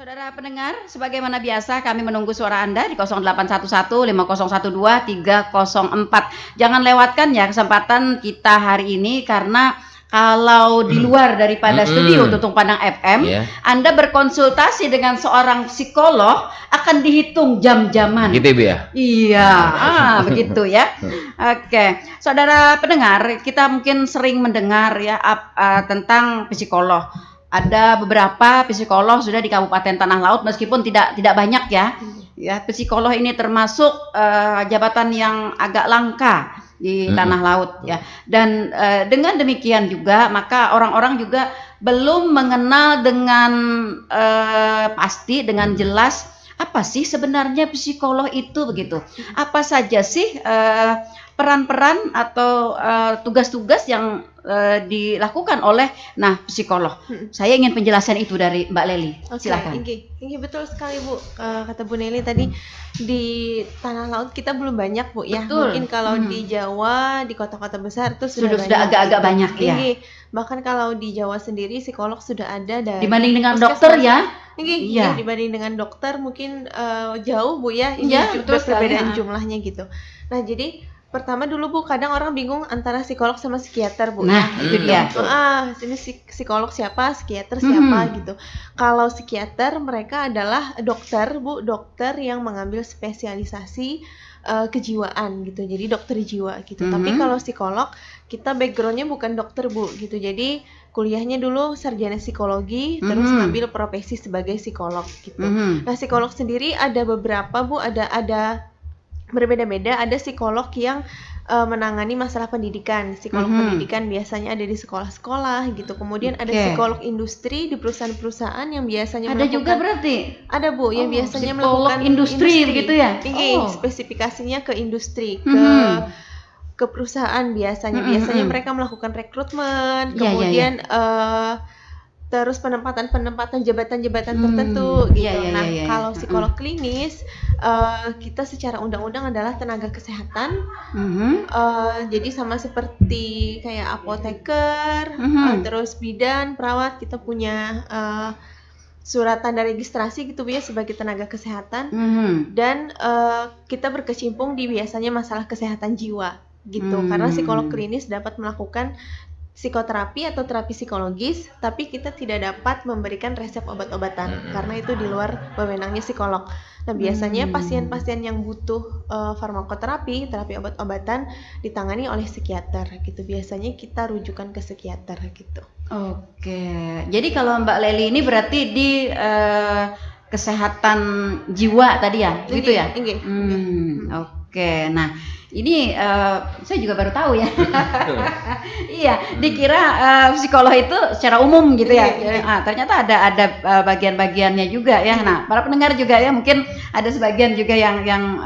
Saudara pendengar, sebagaimana biasa kami menunggu suara Anda di 0811 5012 304. Jangan lewatkan ya kesempatan kita hari ini karena kalau di luar daripada studio Tutung Pandang FM, Anda berkonsultasi dengan seorang psikolog akan dihitung jam-jaman. Gitu Bu ya? Iya, begitu ya. Oke, saudara pendengar, kita mungkin sering mendengar ya tentang psikolog. Ada beberapa psikolog sudah di Kabupaten Tanah Laut meskipun tidak banyak ya. Ya, psikolog ini termasuk jabatan yang agak langka di Tanah Laut ya. Dan dengan demikian juga maka orang-orang juga belum mengenal dengan pasti, dengan jelas apa sih sebenarnya psikolog itu begitu. Apa saja sih peran-peran atau tugas-tugas yang dilakukan oleh psikolog. Saya ingin penjelasan itu dari Mbak Leli. Silakan. Ini betul sekali Bu, kata Bu Nelly tadi di Tanah Laut kita belum banyak Bu ya. Betul. Mungkin kalau di Jawa di kota-kota besar itu sudah agak-agak banyak ya. Bahkan kalau di Jawa sendiri psikolog sudah ada dari dibanding dengan dokter ya. Iya, dibanding dengan dokter mungkin jauh Bu ya. Ini perbedaan jumlahnya gitu. Nah, jadi pertama dulu Bu, kadang orang bingung antara psikolog sama psikiater Bu. Nah, itu dia. Ini psikolog siapa, psikiater siapa gitu. Kalau psikiater mereka adalah dokter Bu, dokter yang mengambil spesialisasi kejiwaan gitu. Jadi dokter jiwa gitu. Tapi kalau psikolog kita backgroundnya bukan dokter Bu gitu. Jadi kuliahnya dulu sarjana psikologi, terus ngambil profesi sebagai psikolog gitu. Nah, psikolog sendiri ada beberapa Bu, ada berbeda-beda. Ada psikolog yang menangani masalah pendidikan. Psikolog pendidikan biasanya ada di sekolah-sekolah gitu. Kemudian ada psikolog industri di perusahaan-perusahaan yang biasanya ada juga berarti. Ada Bu yang biasanya melakukan industri gitu ya. Spesifikasinya ke industri, ke perusahaan biasanya. Biasanya mereka melakukan rekrutmen, kemudian terus penempatan jabatan-jabatan tertentu gitu. Kalau psikolog klinis kita secara undang-undang adalah tenaga kesehatan. Jadi sama seperti kayak apoteker, terus bidan, perawat, kita punya surat tanda registrasi gitu Bu ya sebagai tenaga kesehatan. Dan kita berkecimpung di biasanya masalah kesehatan jiwa gitu. Karena psikolog klinis dapat melakukan psikoterapi atau terapi psikologis, tapi kita tidak dapat memberikan resep obat-obatan karena itu di luar wewenangnya psikolog. Nah, biasanya pasien-pasien yang butuh farmakoterapi, terapi obat-obatan ditangani oleh psikiater gitu. Biasanya kita rujukan ke psikiater gitu. Oke. Jadi kalau Mbak Leli ini berarti di kesehatan jiwa tadi ya, gitu ya? Oke. Nah, ini saya juga baru tahu ya. Iya, dikira psikolog itu secara umum gitu ya. Ternyata ada bagian-bagiannya juga ya. Nah, para pendengar juga ya mungkin ada sebagian juga yang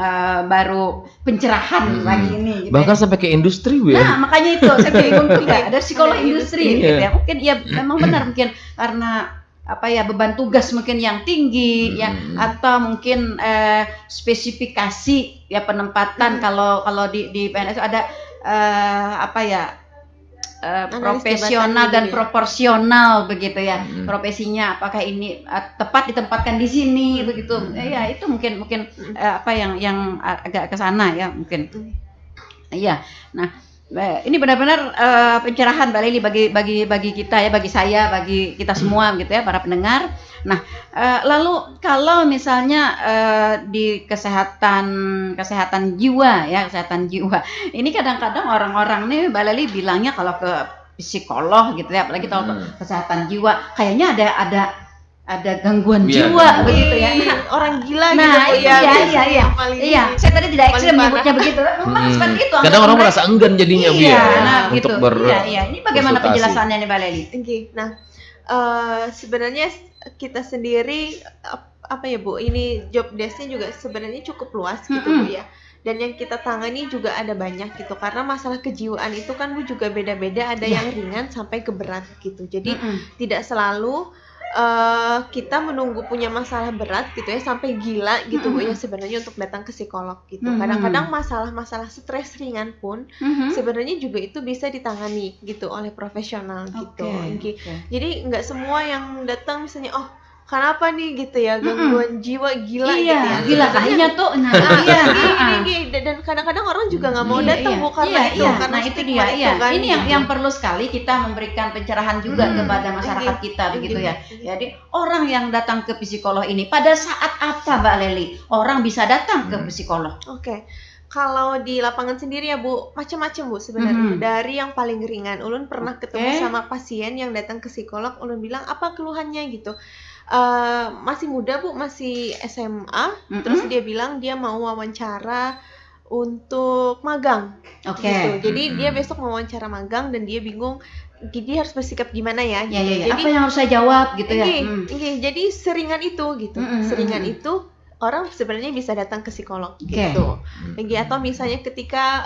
baru pencerahan lagi ini. Gitu bahkan sampai ke industri Bu ya. Nah, makanya itu saya bingung juga. Ada psikolog industri gitu ya. Mungkin ya memang benar mungkin karena beban tugas mungkin yang tinggi ya, atau mungkin spesifikasi ya penempatan. Kalau di PNS ada profesional dan proporsional begitu ya. Profesinya apakah ini tepat ditempatkan di sini begitu. Ya itu mungkin yang agak ke sana ya mungkin. Iya. Nah, ini benar-benar pencerahan Mbak Leli bagi kita ya, bagi saya, bagi kita semua gitu ya, para pendengar. Nah, lalu kalau misalnya di kesehatan jiwa ya, kesehatan jiwa. Ini kadang-kadang orang-orang nih Mbak Leli bilangnya kalau ke psikolog gitu ya, apalagi kalau kesehatan jiwa kayaknya ada gangguan jiwa begitu ya. Orang gila gitu ya. Iya. Saya tadi tidak ekstrem menyebutnya begitu. Seperti itu. Kadang orang merasa enggan jadinya Bu ya. Untuk Ini bagaimana penjelasannya nih Mbak Leli? Nah, sebenarnya kita sendiri Bu, ini job desk-nya juga sebenarnya cukup luas gitu Bu ya. Dan yang kita tangani juga ada banyak gitu, karena masalah kejiwaan itu kan Bu juga beda-beda, ada yang ringan sampai ke berat gitu. Jadi tidak selalu kita menunggu punya masalah berat gitu ya sampai gila gitu Bu ya sebenarnya untuk datang ke psikolog gitu. Kadang-kadang masalah-masalah stres ringan pun sebenarnya juga itu bisa ditangani gitu oleh profesional gitu. Jadi nggak semua yang datang misalnya kenapa nih gitu ya, gangguan jiwa gila gitu Iya, ya. gila Sebenarnya kayaknya tuh. Nah, iya. dan kadang-kadang orang juga nggak mau Iya, datang iya. Bu karena Iya, itu, iya. karena Nah, itu stigma dia. itu Iya. kan. Ini yang gitu. yang perlu sekali kita memberikan pencerahan juga kepada masyarakat kita begitu ya. Jadi orang yang datang ke psikolog ini pada saat apa Mbak Leli? Orang bisa datang ke psikolog. Oke. Kalau di lapangan sendiri ya Bu, macam-macam Bu sebenarnya. Dari yang paling ringan, Ulun pernah ketemu sama pasien yang datang ke psikolog, Ulun bilang apa keluhannya gitu. Masih muda Bu, masih SMA, terus dia bilang dia mau wawancara untuk magang. Gitu. Jadi dia besok mau wawancara magang dan dia bingung dia harus bersikap gimana ya gitu. Jadi Jadi apa yang harus saya jawab gitu ya. jadi seringan itu gitu. Seringan itu orang sebenarnya bisa datang ke psikolog gitu. Atau misalnya ketika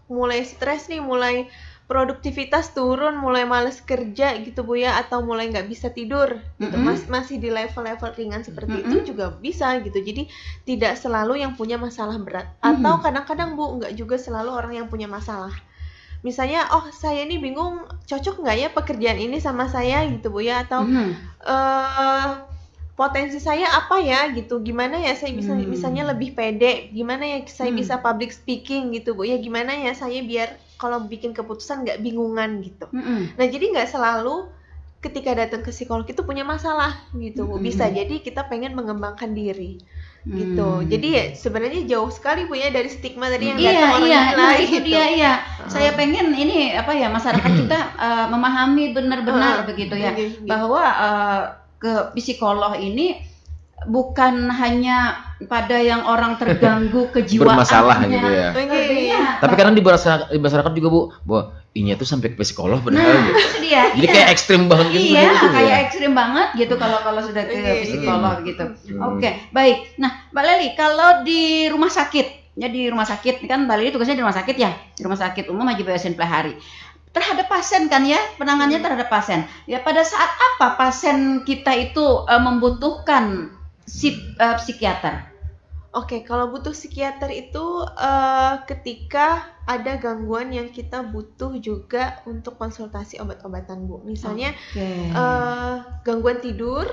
mulai stres nih, mulai produktivitas turun, mulai males kerja gitu Bu ya, atau mulai nggak bisa tidur gitu, masih di level-level ringan seperti itu juga bisa gitu. Jadi tidak selalu yang punya masalah berat, atau kadang-kadang Bu nggak juga selalu orang yang punya masalah. Misalnya, saya ini bingung cocok nggak ya pekerjaan ini sama saya gitu Bu ya, atau potensi saya apa ya gitu, gimana ya saya bisa misalnya lebih pede, gimana ya saya bisa public speaking gitu Bu ya, gimana ya saya biar kalau bikin keputusan nggak bingungan gitu. Nah jadi nggak selalu ketika datang ke psikolog itu punya masalah gitu Bu, bisa jadi kita pengen mengembangkan diri gitu. Jadi ya sebenarnya jauh sekali Bu ya dari stigma tadi yang datang orang gila nah, itu gitu. dia. Saya pengen ini apa ya, masyarakat kita memahami benar-benar begitu ya, bahwa ke psikolog ini bukan hanya pada yang orang terganggu kejiwaannya, bermasalah gitu ya. Tapi kadang di masyarakat juga Bu, bahwa ini tuh sampai ke psikolog padahal gitu. Itu dia. Jadi kayak ekstrim banget gitu. Iya, gitu, kayak ya. ekstrim banget gitu kalau sudah ke psikolog gitu. Oke, baik. Nah, Mbak Leli, kalau di rumah sakit, ya di rumah sakit kan Mbak Leli tugasnya di rumah sakit ya, di rumah sakit umum Haji Bayasin Plehari. Terhadap pasien kan ya, penanganannya terhadap pasien. Ya pada saat apa pasien kita itu membutuhkan psikiater? Oke, kalau butuh psikiater itu ketika ada gangguan yang kita butuh juga untuk konsultasi obat-obatan Bu. Misalnya gangguan tidur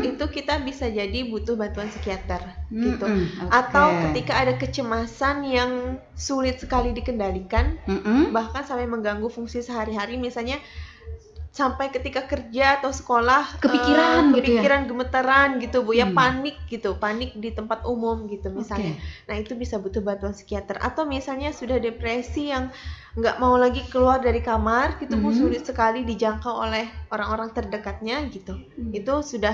itu kita bisa jadi butuh bantuan psikiater gitu. Atau ketika ada kecemasan yang sulit sekali dikendalikan, bahkan sampai mengganggu fungsi sehari-hari, misalnya sampai ketika kerja atau sekolah kepikiran gemetaran gitu Bu ya, panik di tempat umum gitu misalnya. Nah itu bisa butuh bantuan psikiater. Atau misalnya sudah depresi yang nggak mau lagi keluar dari kamar gitu Bu, sulit sekali dijangkau oleh orang-orang terdekatnya gitu. Itu sudah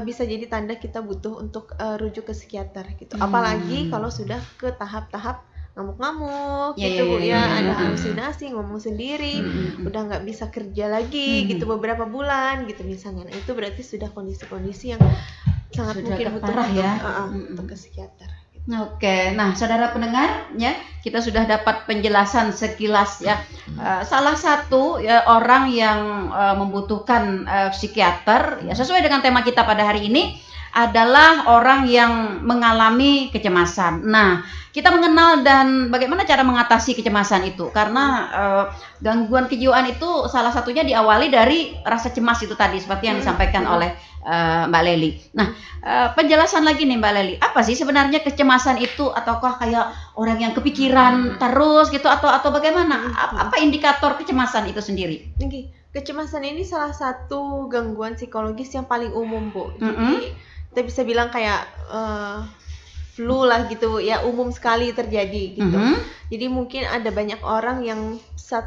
bisa jadi tanda kita butuh untuk rujuk ke psikiater gitu. Apalagi kalau sudah ke tahap-tahap ngamuk-ngamuk gitu Bu ya, ada halusinasi, ngomong sendiri, udah nggak bisa kerja lagi gitu beberapa bulan gitu misalnya. Nah, itu berarti sudah kondisi-kondisi yang sangat sudah mungkin butuh untuk ke psikiater. Oke, nah saudara pendengar ya, kita sudah dapat penjelasan sekilas ya. Salah satu ya, orang yang membutuhkan psikiater ya, sesuai dengan tema kita pada hari ini adalah orang yang mengalami kecemasan. Nah, kita mengenal dan bagaimana cara mengatasi kecemasan itu, karena gangguan kejiwaan itu salah satunya diawali dari rasa cemas itu tadi, seperti yang disampaikan oleh Mbak Leli. Nah, penjelasan lagi nih Mbak Leli, apa sih sebenarnya kecemasan itu, ataukah kayak orang yang kepikiran terus gitu, atau bagaimana? Apa indikator kecemasan itu sendiri? Kecemasan ini salah satu gangguan psikologis yang paling umum Bu. Jadi kita bisa bilang kayak flu lah gitu ya, umum sekali terjadi gitu. Jadi mungkin ada banyak orang yang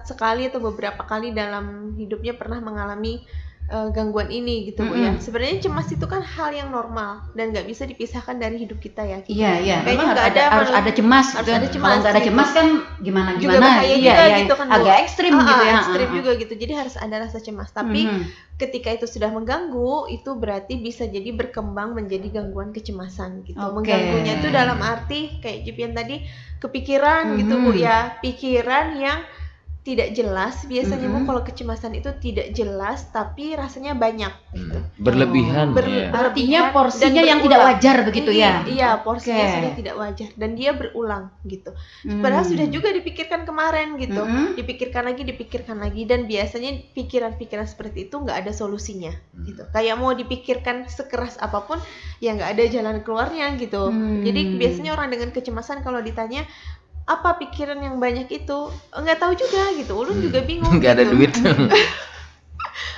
sekali atau beberapa kali dalam hidupnya pernah mengalami gangguan ini gitu Bu ya. Sebenarnya cemas itu kan hal yang normal dan nggak bisa dipisahkan dari hidup kita ya. Gitu. Iya. Kayaknya harus ada cemas. Harus gitu. ada cemas. Kalau nggak ada cemas kan gimana? Juga bahaya juga gitu kan Bu. Agak ekstrim gitu ya. Ekstrim juga gitu. Jadi harus ada rasa cemas. Tapi ketika itu sudah mengganggu, itu berarti bisa jadi berkembang menjadi gangguan kecemasan gitu. Mengganggunya itu dalam arti kayak Jipian tadi, kepikiran gitu Bu ya. Pikiran yang tidak jelas biasanya Bu, Mm-mm. kalau kecemasan itu tidak jelas tapi rasanya banyak gitu. Berlebihan Ber- ya. Artinya berlebihan porsinya dan yang tidak berulang. wajar begitu ya. Iya, porsinya Oke. sudah tidak wajar dan dia berulang gitu. Padahal sudah juga dipikirkan kemarin gitu. Mm-mm. Dipikirkan lagi dan biasanya pikiran-pikiran seperti itu nggak ada solusinya gitu. Kayak mau dipikirkan sekeras apapun ya nggak ada jalan keluarnya gitu. Jadi biasanya orang dengan kecemasan kalau ditanya apa pikiran yang banyak itu nggak tahu juga gitu. Ulun juga bingung. Nggak ada gitu. duit.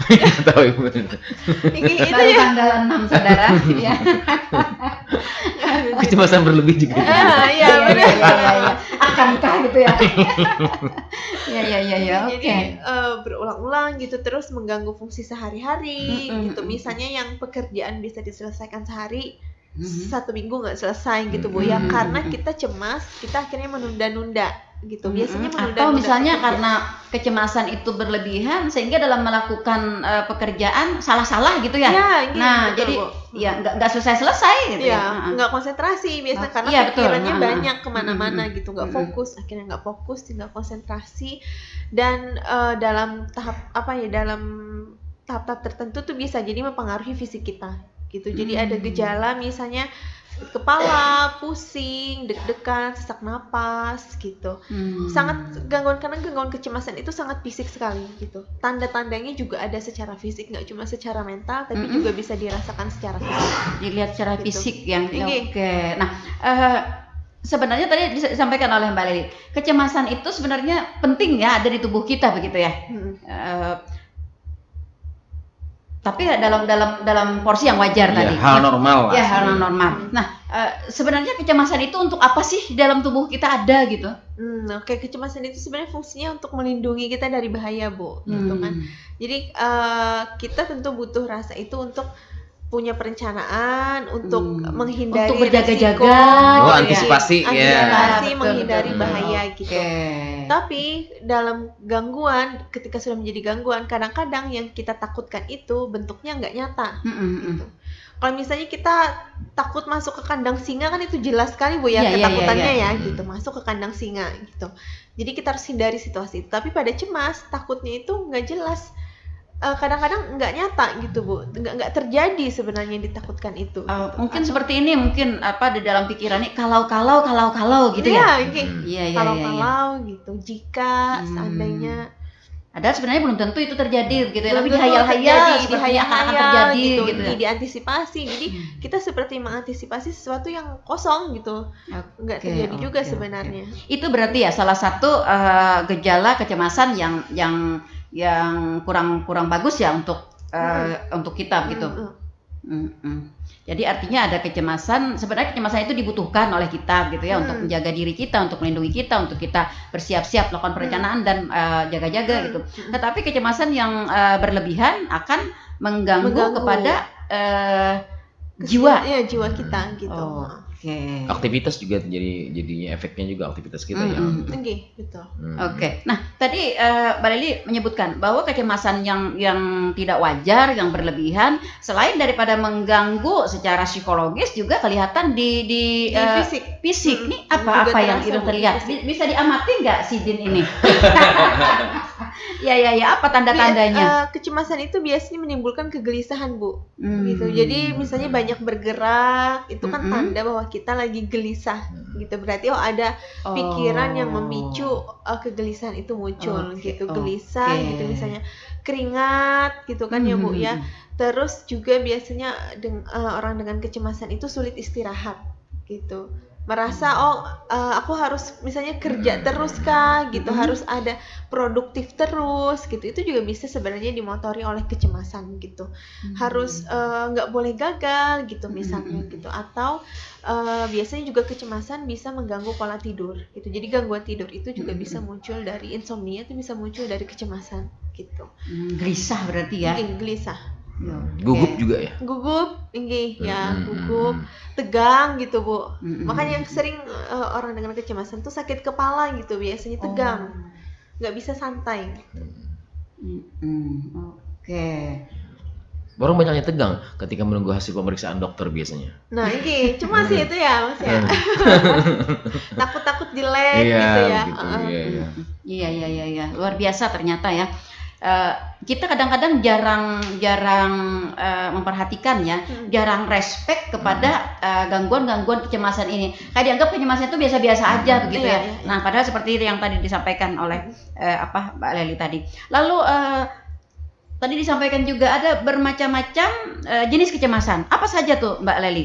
Nggak tahu ibu. Itu Baru ya. tanggal 6 saudara. Ya. Kecemasan berlebih juga. Iya benar. Iya. Akankah gitu ya? Iya. Oke. Jadi berulang-ulang gitu terus mengganggu fungsi sehari-hari gitu. Misalnya yang pekerjaan bisa diselesaikan sehari, 1 minggu nggak selesai gitu Bu ya, karena kita cemas, kita akhirnya menunda-nunda gitu. Biasanya menunda-nunda. Atau misalnya pekerjaan. karena kecemasan itu berlebihan sehingga dalam melakukan pekerjaan salah-salah gitu ya. Ya, iya, Nah, betul, jadi Bu. ya nggak selesai gitu ya. Iya, nggak konsentrasi biasanya karena Iya, betul. pikirannya banyak kemana-mana gitu, nggak Mm-mm. fokus, akhirnya nggak fokus, nggak konsentrasi dan dalam dalam tahap-tahap tertentu tuh bisa jadi mempengaruhi fisik kita gitu. Jadi ada gejala misalnya kepala pusing, deg-degan, sesak napas gitu. Sangat gangguan karena gangguan kecemasan itu sangat fisik sekali gitu. Tanda-tandanya juga ada secara fisik, nggak cuma secara mental, tapi juga bisa dirasakan secara fisik. Dilihat secara Gitu. fisik yang Oke. oke. Nah, sebenarnya tadi disampaikan oleh Mbak Leli, kecemasan itu sebenarnya penting ya ada di tubuh kita begitu ya. Tapi dalam porsi yang wajar Ya, tadi. hal normal lah. Ya, hal normal. Nah, sebenarnya kecemasan itu untuk apa sih dalam tubuh kita ada gitu? Oke, kecemasan itu sebenarnya fungsinya untuk melindungi kita dari bahaya, Bu, gitu kan. Jadi kita tentu butuh rasa itu untuk punya perencanaan, untuk menghindari Untuk berjaga-jaga, resiko, Oh, gitu ya. antisipasi ya. antisipasi, Betul, menghindari betul. bahaya gitu. Oke. Tapi dalam gangguan, ketika sudah menjadi gangguan, kadang-kadang yang kita takutkan itu bentuknya nggak nyata. Gitu. Kalau misalnya kita takut masuk ke kandang singa kan itu jelas sekali Bu ya Iya, ketakutannya iya. ya gitu, masuk ke kandang singa gitu. Jadi kita harus hindari situasi itu. Tapi pada cemas takutnya itu nggak jelas. Kadang-kadang nggak nyata gitu Bu, nggak terjadi sebenarnya yang ditakutkan itu. Mungkin seperti ini, mungkin apa di dalam pikiran ini kalau gitu ya. Iya. Kalau gitu, jika seandainya Ada sebenarnya belum tentu itu terjadi gitu ya, tapi belum tentu dihayal-hayal terjadi, sepertinya akan dihayal-hayal terjadi gitu, gitu ya. diantisipasi. Jadi kita seperti mengantisipasi sesuatu yang kosong gitu, nggak terjadi juga sebenarnya. Itu berarti ya salah satu gejala kecemasan yang kurang bagus ya untuk kita gitu. Jadi artinya ada kecemasan, sebenarnya kecemasan itu dibutuhkan oleh kita gitu ya, untuk menjaga diri kita, untuk melindungi kita, untuk kita bersiap-siap melakukan perencanaan dan jaga-jaga gitu. Tetapi kecemasan yang berlebihan akan mengganggu kepada jiwa. Iya, jiwa kita gitu. Oke. Aktivitas juga jadinya efeknya juga aktivitas kita ya. Oke, betul. Oke. Nah, tadi Mbak Leli menyebutkan bahwa kecemasan yang tidak wajar, yang berlebihan, selain daripada mengganggu secara psikologis juga kelihatan di fisik. Nih apa yang itu terlihat? Bisa diamati nggak si Din ini? Ya, apa tanda-tandanya? Kecemasan itu biasanya menimbulkan kegelisahan, Bu. Gitu. Jadi misalnya banyak bergerak, itu kan tanda bahwa kita lagi gelisah gitu. Berarti ada pikiran yang memicu kegelisahan itu muncul gitu. Gelisah gitu misalnya. Keringat gitu kan ya, Bu ya. Terus juga biasanya orang dengan kecemasan itu sulit istirahat gitu. Merasa aku harus misalnya kerja terus kah gitu, harus ada produktif terus gitu. Itu juga bisa sebenarnya dimotori oleh kecemasan gitu. Harus nggak boleh gagal gitu misalnya gitu. Atau biasanya juga kecemasan bisa mengganggu pola tidur gitu. Jadi gangguan tidur itu juga bisa muncul dari insomnia, itu bisa muncul dari kecemasan gitu. Gelisah berarti ya? Gelisah. Gugup juga ya? Gugup, gugup, tegang gitu Bu. Makanya yang sering orang dengan kecemasan tuh sakit kepala gitu, biasanya tegang, nggak bisa santai. Oke. Orang banyak yang tegang ketika menunggu hasil pemeriksaan dokter biasanya. Nah, ini cemas sih itu ya, Mas ya. Takut-takut jelek gitu ya. Iya. Luar biasa ternyata ya. Kita kadang-kadang jarang memperhatikan ya, jarang respect kepada gangguan-gangguan kecemasan ini. Kayak dianggap kecemasan itu biasa-biasa aja begitu ya. Nah, padahal seperti itu yang tadi disampaikan oleh Mbak Leli tadi. Lalu tadi disampaikan juga ada bermacam-macam jenis kecemasan. Apa saja tuh Mbak Leli?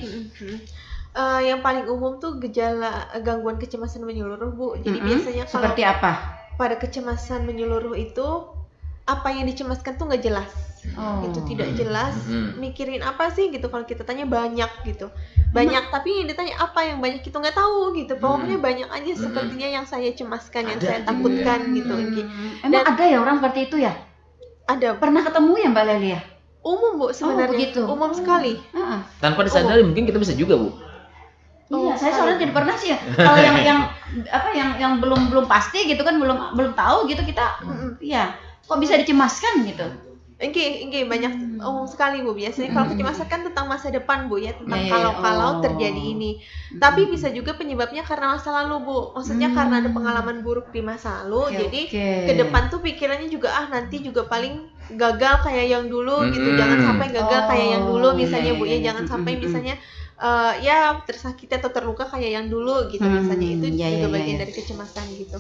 Yang paling umum tuh gejala gangguan kecemasan menyeluruh, Bu. Jadi biasanya kalau seperti apa? Pada kecemasan menyeluruh itu apa yang dicemaskan tuh nggak jelas. Itu tidak jelas. Mikirin apa sih gitu, kalau kita tanya banyak gitu. Banyak, tapi yang ditanya apa yang banyak itu nggak tahu gitu. Pokoknya banyak aja sepertinya yang saya cemaskan, yang saya takutkan gitu. Emang ada ya orang seperti itu ya? Ada. Pernah ketemu ya Mbak Leli ya? Umum, Bu, sebenarnya. Begitu. Umum sekali. Tanpa disadari mungkin kita bisa juga, Bu. Iya, saya soalnya tidak pernah sih ya. Kalau yang belum pasti gitu kan, belum tahu gitu kita, iya, kok bisa dicemaskan gitu. Oke, banyak umum sekali, Bu. Biasanya kalau kecemasan kan tentang masa depan, Bu, ya, tentang kalau terjadi ini. Tapi bisa juga penyebabnya karena masa lalu, Bu. Maksudnya karena ada pengalaman buruk di masa lalu, jadi ke depan tuh pikirannya juga nanti juga paling gagal kayak yang dulu gitu. Jangan sampai gagal kayak yang dulu misalnya, Bu, ya. Jangan sampai misalnya ya tersakiti atau terluka kayak yang dulu gitu misalnya. Itu juga bagian dari kecemasan gitu.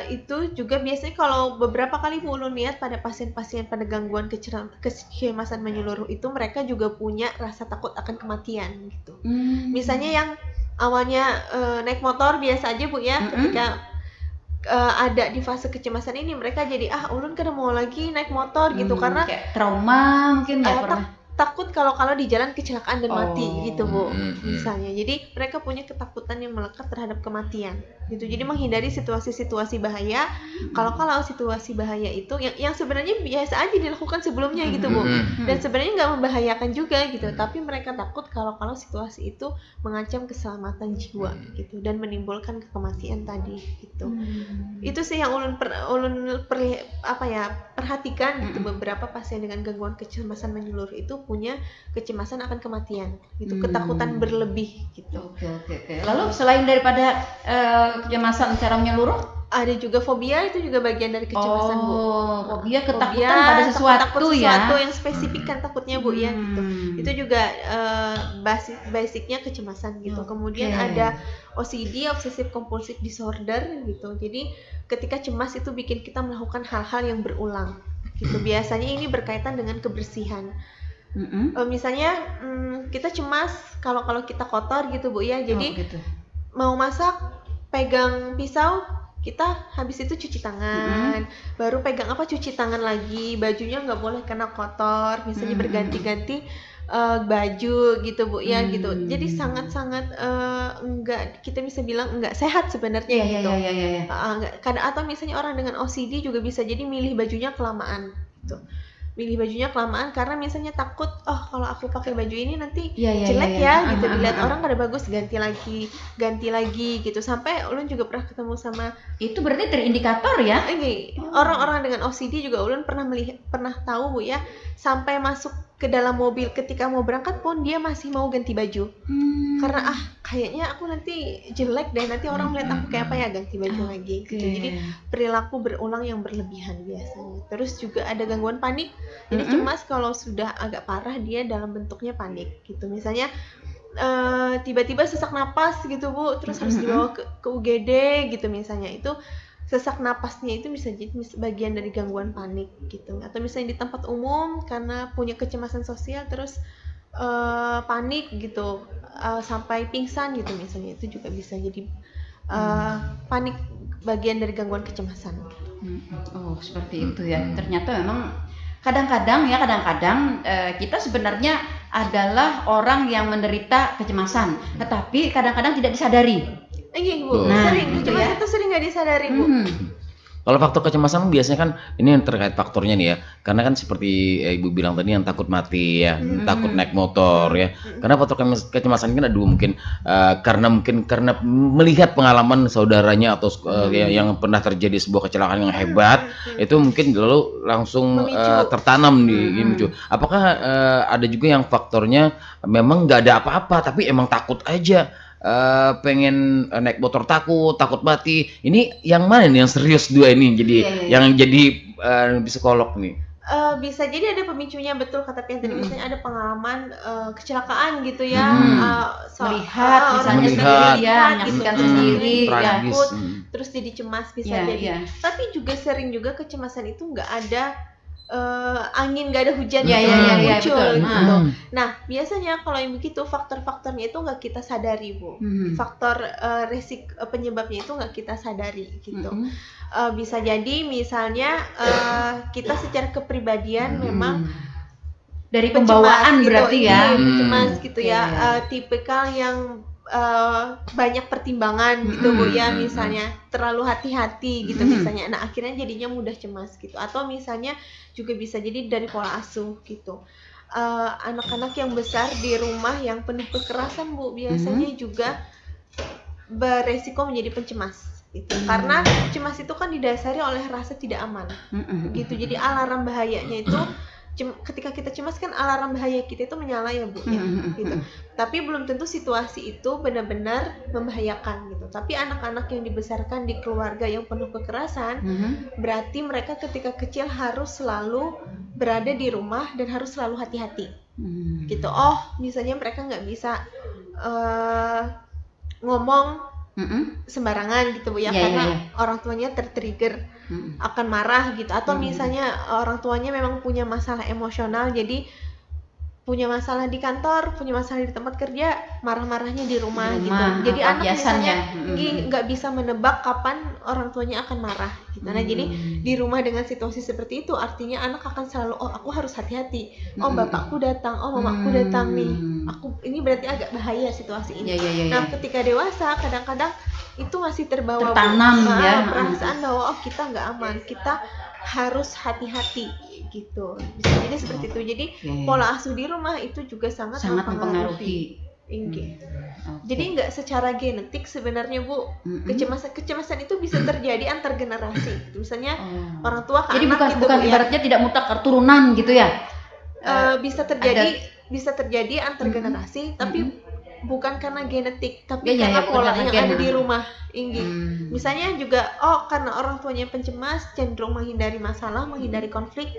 Itu juga biasanya kalau beberapa kali Bu Ulun lihat pada pasien-pasien pada gangguan kecemasan menyeluruh itu, mereka juga punya rasa takut akan kematian gitu. Misalnya yang awalnya naik motor biasa aja, Bu, ya, ketika ada di fase kecemasan ini mereka jadi Ulun kada mau lagi naik motor gitu, karena kayak trauma mungkin ya, takut kalau di jalan kecelakaan dan mati gitu, Bu, misalnya. Jadi mereka punya ketakutan yang melekat terhadap kematian gitu. Jadi menghindari situasi-situasi bahaya. Kalau situasi bahaya itu yang sebenarnya biasa aja dilakukan sebelumnya gitu, Bu. Dan sebenarnya nggak membahayakan juga gitu. Tapi mereka takut kalau situasi itu mengancam keselamatan jiwa gitu dan menimbulkan kematian tadi gitu. Itu sih yang ulun perhatikan gitu. Beberapa pasien dengan gangguan kecemasan menyeluruh itu punya kecemasan akan kematian gitu, ketakutan berlebih gitu. Oke. Lalu selain daripada kecemasan secara menyeluruh, ada juga fobia, itu juga bagian dari kecemasan, Bu. Fobia ketakutan pada sesuatu yang spesifik kan takutnya, Bu, ya gitu. Itu juga basicnya kecemasan gitu. Kemudian ada OCD, obsessive compulsive disorder gitu. Jadi ketika cemas itu bikin kita melakukan hal-hal yang berulang gitu. Biasanya ini berkaitan dengan kebersihan. Misalnya kita cemas kalau kita kotor gitu, Bu, ya. Jadi mau masak, pegang pisau, kita habis itu cuci tangan, baru pegang cuci tangan lagi, bajunya nggak boleh kena kotor, misalnya berganti-ganti baju gitu, Bu, ya gitu. Jadi sangat-sangat enggak, kita bisa bilang enggak sehat sebenarnya gitu. Atau misalnya orang dengan OCD juga bisa jadi milih bajunya kelamaan gitu. Milih bajunya kelamaan karena misalnya takut kalau aku pakai baju ini nanti jelek gitu, dilihat orang kada bagus, ganti lagi gitu. Sampai ulun juga pernah ketemu sama, itu berarti terindikator ya. Orang-orang dengan OCD juga ulun pernah tahu, Bu, ya, sampai masuk ke dalam mobil ketika mau berangkat pun dia masih mau ganti baju. Karena kayaknya aku nanti jelek deh, nanti orang melihat aku kayak apa ya, ganti baju lagi gitu. Jadi perilaku berulang yang berlebihan biasanya. Terus juga ada gangguan panik. Jadi cemas kalau sudah agak parah dia dalam bentuknya panik gitu. Misalnya tiba-tiba sesak napas gitu, Bu, terus harus dibawa ke UGD gitu misalnya. Itu sesak napasnya itu bisa jadi bagian dari gangguan panik gitu. Atau misalnya di tempat umum karena punya kecemasan sosial terus panik gitu, sampai pingsan gitu misalnya, itu juga bisa jadi panik, bagian dari gangguan kecemasan. Seperti itu ya. Ternyata memang kadang-kadang kita sebenarnya adalah orang yang menderita kecemasan, tetapi kadang-kadang tidak disadari. Bu, sering kecemasan itu sering nggak disadari, Bu. Kalau faktor kecemasan biasanya kan ini yang terkait faktornya nih ya. Karena kan seperti Ibu bilang tadi yang takut mati ya, takut naik motor ya. Karena faktor kecemasan kan ada dua mungkin karena melihat pengalaman saudaranya atau yang pernah terjadi sebuah kecelakaan yang hebat itu mungkin lalu langsung Memicu. tertanam di memicu. Apakah ada juga yang faktornya memang nggak ada apa-apa tapi emang takut aja, pengen naik motor takut mati. Ini yang mana nih yang serius dua ini jadi yang jadi psikolog nih? Bisa jadi ada pemicunya, betul kata Pian tadi, misalnya ada pengalaman kecelakaan gitu ya, Melihat misalnya orang sendiri yang ya, menyaksikan sendiri ya. Tragis. takut, terus jadi cemas bisa Iya, jadi. iya. Tapi juga sering juga kecemasan itu nggak ada angin, nggak ada hujan Iya, gitu iya, iya, muncul betul. gitu. Nah biasanya kalau yang begitu faktor-faktornya itu nggak kita sadari, Bu. Faktor penyebabnya itu nggak kita sadari gitu. Bisa jadi misalnya kita secara kepribadian memang Dari pencemas pembawaan gitu, berarti iya, ya. pencemas gitu ya, Oke. tipikal yang banyak pertimbangan gitu Bu ya, misalnya terlalu hati-hati gitu misalnya, nah akhirnya jadinya mudah cemas gitu. Atau misalnya juga bisa jadi dari pola asuh gitu, anak-anak yang besar di rumah yang penuh kekerasan Bu, biasanya juga beresiko menjadi pencemas gitu. Karena cemas itu kan didasari oleh rasa tidak aman gitu, jadi alarm bahayanya itu ketika kita cemas kan alarm bahaya kita itu menyala ya Bu ya, gitu. Tapi belum tentu situasi itu benar-benar membahayakan gitu. Tapi anak-anak yang dibesarkan di keluarga yang penuh kekerasan, berarti mereka ketika kecil harus selalu berada di rumah dan harus selalu hati-hati gitu. Oh misalnya mereka nggak bisa ngomong sembarangan gitu Bu ya, karena orang tuanya tertrigger akan marah gitu. Atau misalnya orang tuanya memang punya masalah emosional, jadi punya masalah di kantor, punya masalah di tempat kerja, marah-marahnya di rumah gitu. Jadi anak misalnya nggak bisa menebak kapan orang tuanya akan marah gitu. Nah jadi di rumah dengan situasi seperti itu artinya anak akan selalu, oh aku harus hati-hati, oh bapakku datang, oh mamaku datang nih, aku ini berarti agak bahaya situasi ini. Nah ketika dewasa kadang-kadang itu masih terbawa tertanam ya perasaan bahwa oh kita nggak aman, kita harus hati-hati gitu. Bisa jadi seperti itu. Jadi pola asuh di rumah itu juga sangat mempengaruhi. Jadi nggak secara genetik sebenarnya Bu, kecemasan itu bisa terjadi antar generasi. Misalnya orang tua ke jadi anak bukan ibaratnya tidak mutlak keturunan gitu ya. Bisa terjadi antar generasi, tapi bukan karena genetik, tapi karena pola yang ada di rumah. Misalnya juga karena orang tuanya pencemas, cenderung menghindari masalah, menghindari konflik.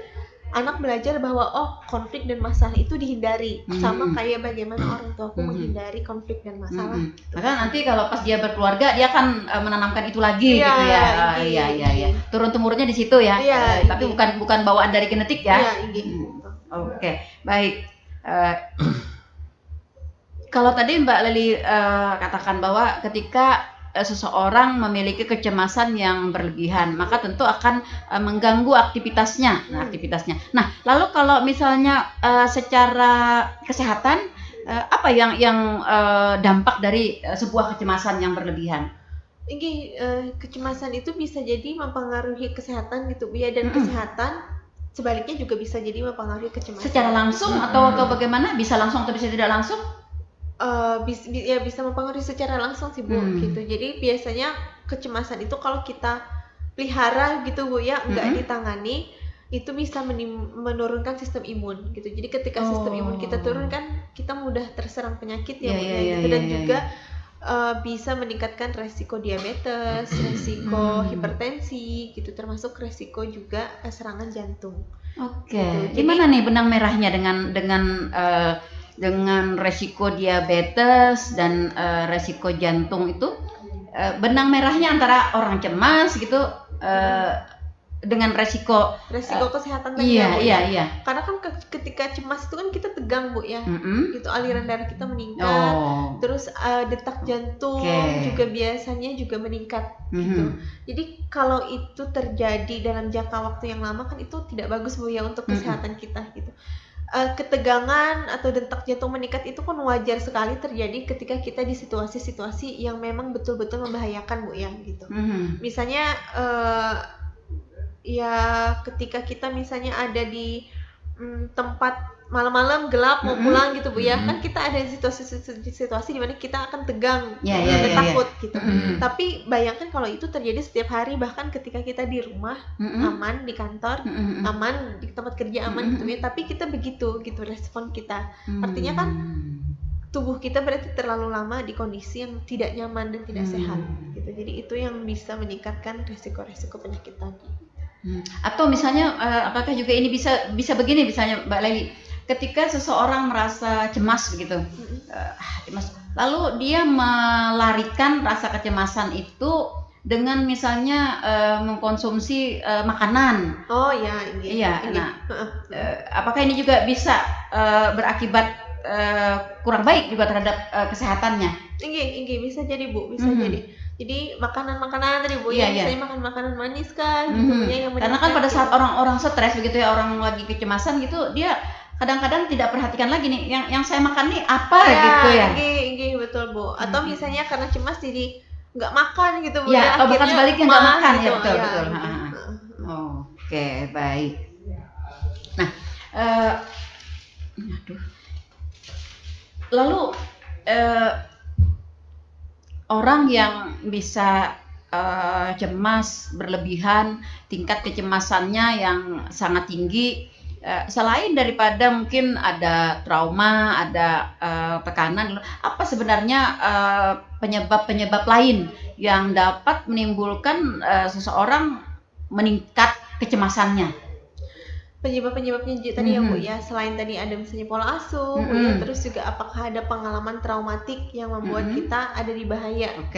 Anak belajar bahwa konflik dan masalah itu dihindari, sama kayak bagaimana orang tuaku menghindari konflik dan masalah. Maka nanti kalau pas dia berkeluarga dia akan menanamkan itu lagi gitu ya. Iya. Turun temurunnya di situ ya. Tapi bukan bawaan dari genetik ya. Oke, baik. Kalau tadi Mbak Leli katakan bahwa ketika seseorang memiliki kecemasan yang berlebihan, maka tentu akan mengganggu aktivitasnya. Nah, lalu kalau misalnya secara kesehatan, apa yang dampak dari sebuah kecemasan yang berlebihan? Kecemasan itu bisa jadi mempengaruhi kesehatan gitu ya, dan kesehatan sebaliknya juga bisa jadi mempengaruhi kecemasan. Secara langsung atau bagaimana? Bisa langsung atau bisa tidak langsung? Bisa mempengaruhi secara langsung sih Bu gitu. Jadi biasanya kecemasan itu kalau kita pelihara gitu Bu ya, nggak ditangani, itu bisa menurunkan sistem imun gitu. Jadi ketika sistem imun kita turun kan kita mudah terserang penyakit ya Bu ya, gitu. Dan juga bisa meningkatkan resiko diabetes, resiko hipertensi gitu, termasuk resiko juga serangan jantung. Oke. Gimana nih benang merahnya dengan resiko diabetes dan resiko jantung itu, benang merahnya antara orang cemas gitu dengan resiko kesehatan tadi ya Bu. Iya. Karena kan ketika cemas itu kan kita tegang Bu ya, gitu aliran darah kita meningkat, terus detak jantung juga biasanya juga meningkat gitu. Jadi kalau itu terjadi dalam jangka waktu yang lama kan itu tidak bagus Bu ya untuk kesehatan kita gitu. Ketegangan atau detak jantung meningkat itu kan wajar sekali terjadi ketika kita di situasi-situasi yang memang betul-betul membahayakan Bu ya gitu. Misalnya ya ketika kita misalnya ada di tempat malam-malam gelap mau pulang gitu Bu ya, kan kita ada di situasi di mana kita akan tegang dan takut gitu. Tapi bayangkan kalau itu terjadi setiap hari, bahkan ketika kita di rumah aman, di kantor aman, di tempat kerja aman gitu ya, tapi kita begitu gitu respon kita. Artinya kan tubuh kita berarti terlalu lama di kondisi yang tidak nyaman dan tidak sehat gitu. Jadi itu yang bisa meningkatkan resiko-resiko penyakit tadi. Atau misalnya apakah juga ini bisa begini misalnya Mbak Leli, ketika seseorang merasa cemas begitu, cemas, lalu dia melarikan rasa kecemasan itu dengan misalnya mengkonsumsi makanan. Oh ya, iya. Nah, apakah ini juga bisa berakibat kurang baik juga terhadap kesehatannya? Iya, bisa jadi Bu, bisa jadi. Jadi makanan-makanan tadi Bu, misalnya makan makanan manis kan, gitu ya. Karena kan pada saat orang-orang stres begitu ya, orang lagi kecemasan gitu, dia kadang-kadang tidak perhatikan lagi nih, yang saya makan nih apa gitu ya. Iya, betul Bu. Atau misalnya karena cemas jadi nggak makan gitu Bu ya. Bahkan sebaliknya nggak makan gitu, ya, betul. Oke, baik. Nah, lalu orang yang bisa cemas berlebihan, tingkat kecemasannya yang sangat tinggi, selain daripada mungkin ada trauma, ada tekanan, apa sebenarnya penyebab-penyebab lain yang dapat menimbulkan seseorang meningkat kecemasannya? Penyebabnya tadi ya Bu ya, selain tadi ada misalnya pola asuh, ya, terus juga apakah ada pengalaman traumatik yang membuat kita ada di bahaya. Gitu.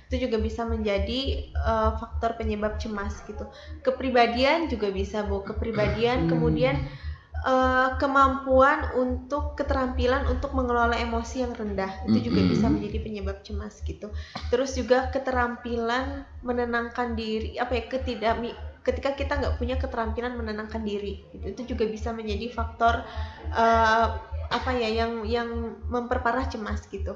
Itu juga bisa menjadi faktor penyebab cemas gitu. Kepribadian juga bisa Bu, kepribadian, kemudian kemampuan untuk keterampilan untuk mengelola emosi yang rendah, itu juga bisa menjadi penyebab cemas gitu. Terus juga keterampilan menenangkan diri, ketika kita nggak punya keterampilan menenangkan diri, gitu. Itu juga bisa menjadi faktor yang memperparah cemas gitu.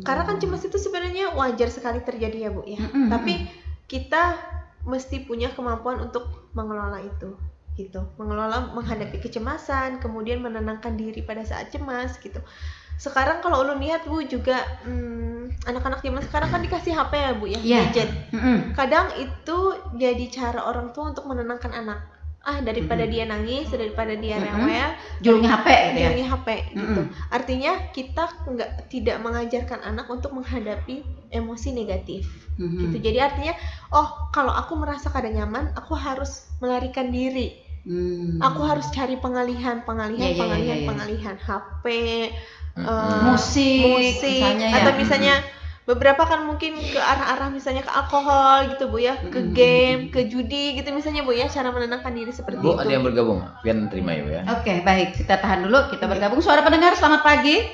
Karena kan cemas itu sebenarnya wajar sekali terjadi ya Bu ya. Tapi kita mesti punya kemampuan untuk mengelola itu, gitu. Menghadapi kecemasan, kemudian menenangkan diri pada saat cemas gitu. Sekarang kalau ulun lihat Bu juga anak-anak zaman sekarang kan dikasih HP ya Bu ya, gadget. Kadang itu jadi cara orang tua untuk menenangkan anak. Daripada dia nangis, daripada dia rewel, julungi HP gitu ya. Julungi HP gitu. Artinya kita tidak mengajarkan anak untuk menghadapi emosi negatif. Gitu. Jadi artinya, kalau aku merasa kada nyaman, aku harus melarikan diri. Aku harus cari pengalihan HP, musik misalnya, atau misalnya beberapa kan mungkin ke arah-arah misalnya ke alkohol gitu Bu ya, ke game, ke judi gitu misalnya Bu ya, cara menenangkan diri seperti Bu, itu. ada yang bergabung, pian terima ya Bu ya. Oke, baik, kita tahan dulu, kita bergabung. Suara pendengar, selamat pagi.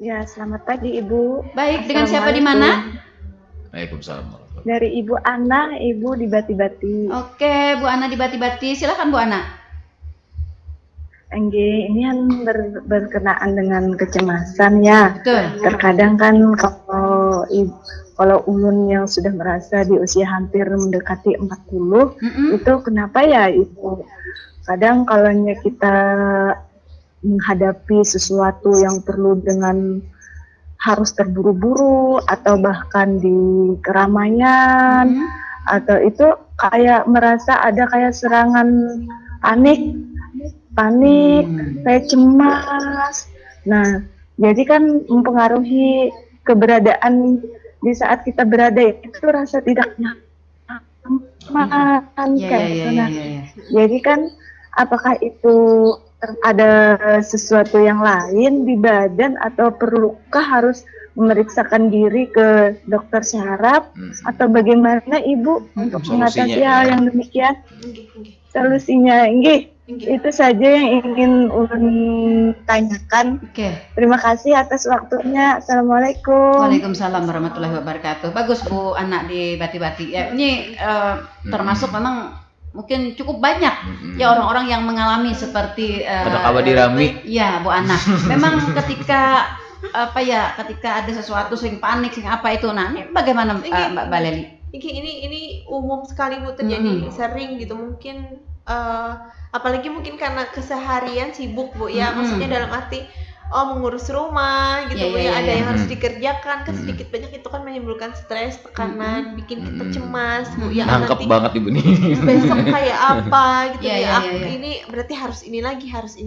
Ya, selamat pagi Ibu. Baik, dengan siapa di mana? Waalaikumsalam. Dari Ibu Ana, Ibu di Bati-Bati. Oke, Bu Ana di Bati-Bati, silakan Bu Ana. Ini kan berkenaan dengan kecemasan ya. Betul. Terkadang kan kalau ulun yang sudah merasa di usia hampir mendekati 40, itu kenapa ya itu? Kadang kalau kita menghadapi sesuatu yang perlu dengan harus terburu-buru atau bahkan di keramaian, atau itu kayak merasa ada kayak serangan panik, kayak cemas. Nah, jadi kan mempengaruhi keberadaan di saat kita berada itu rasa tidak nyaman kayak gitu. Nah, jadi kan apakah itu ada sesuatu yang lain di badan atau perlukah harus memeriksakan diri ke dokter syaraf atau bagaimana Ibu untuk mengatasi hal yang demikian? Solusinya, itu saja yang ingin ulun tanyakan. Terima kasih atas waktunya. Assalamualaikum. Waalaikumsalam warahmatullahi wabarakatuh. Bagus Bu Ana di Bati-Bati. Ya, ini termasuk memang mungkin cukup banyak ya orang-orang yang mengalami seperti Abadi Rami. Iya, Bu Ana. Memang ketika ada sesuatu sing panik, sing apa itu. Nah, ini bagaimana Mbak Leli? ini umum sekali Bu terjadi, sering gitu mungkin apalagi mungkin karena keseharian sibuk Bu ya, maksudnya dalam arti mengurus rumah gitu Bu ya, ada yang harus dikerjakan kan, sedikit banyak itu kan menimbulkan stres, tekanan, bikin kita cemas Bu ya, Nangkep nanti banget ibu nih. besok kayak apa gitu Iya, ya, iya. ini berarti harus ini lagi, harus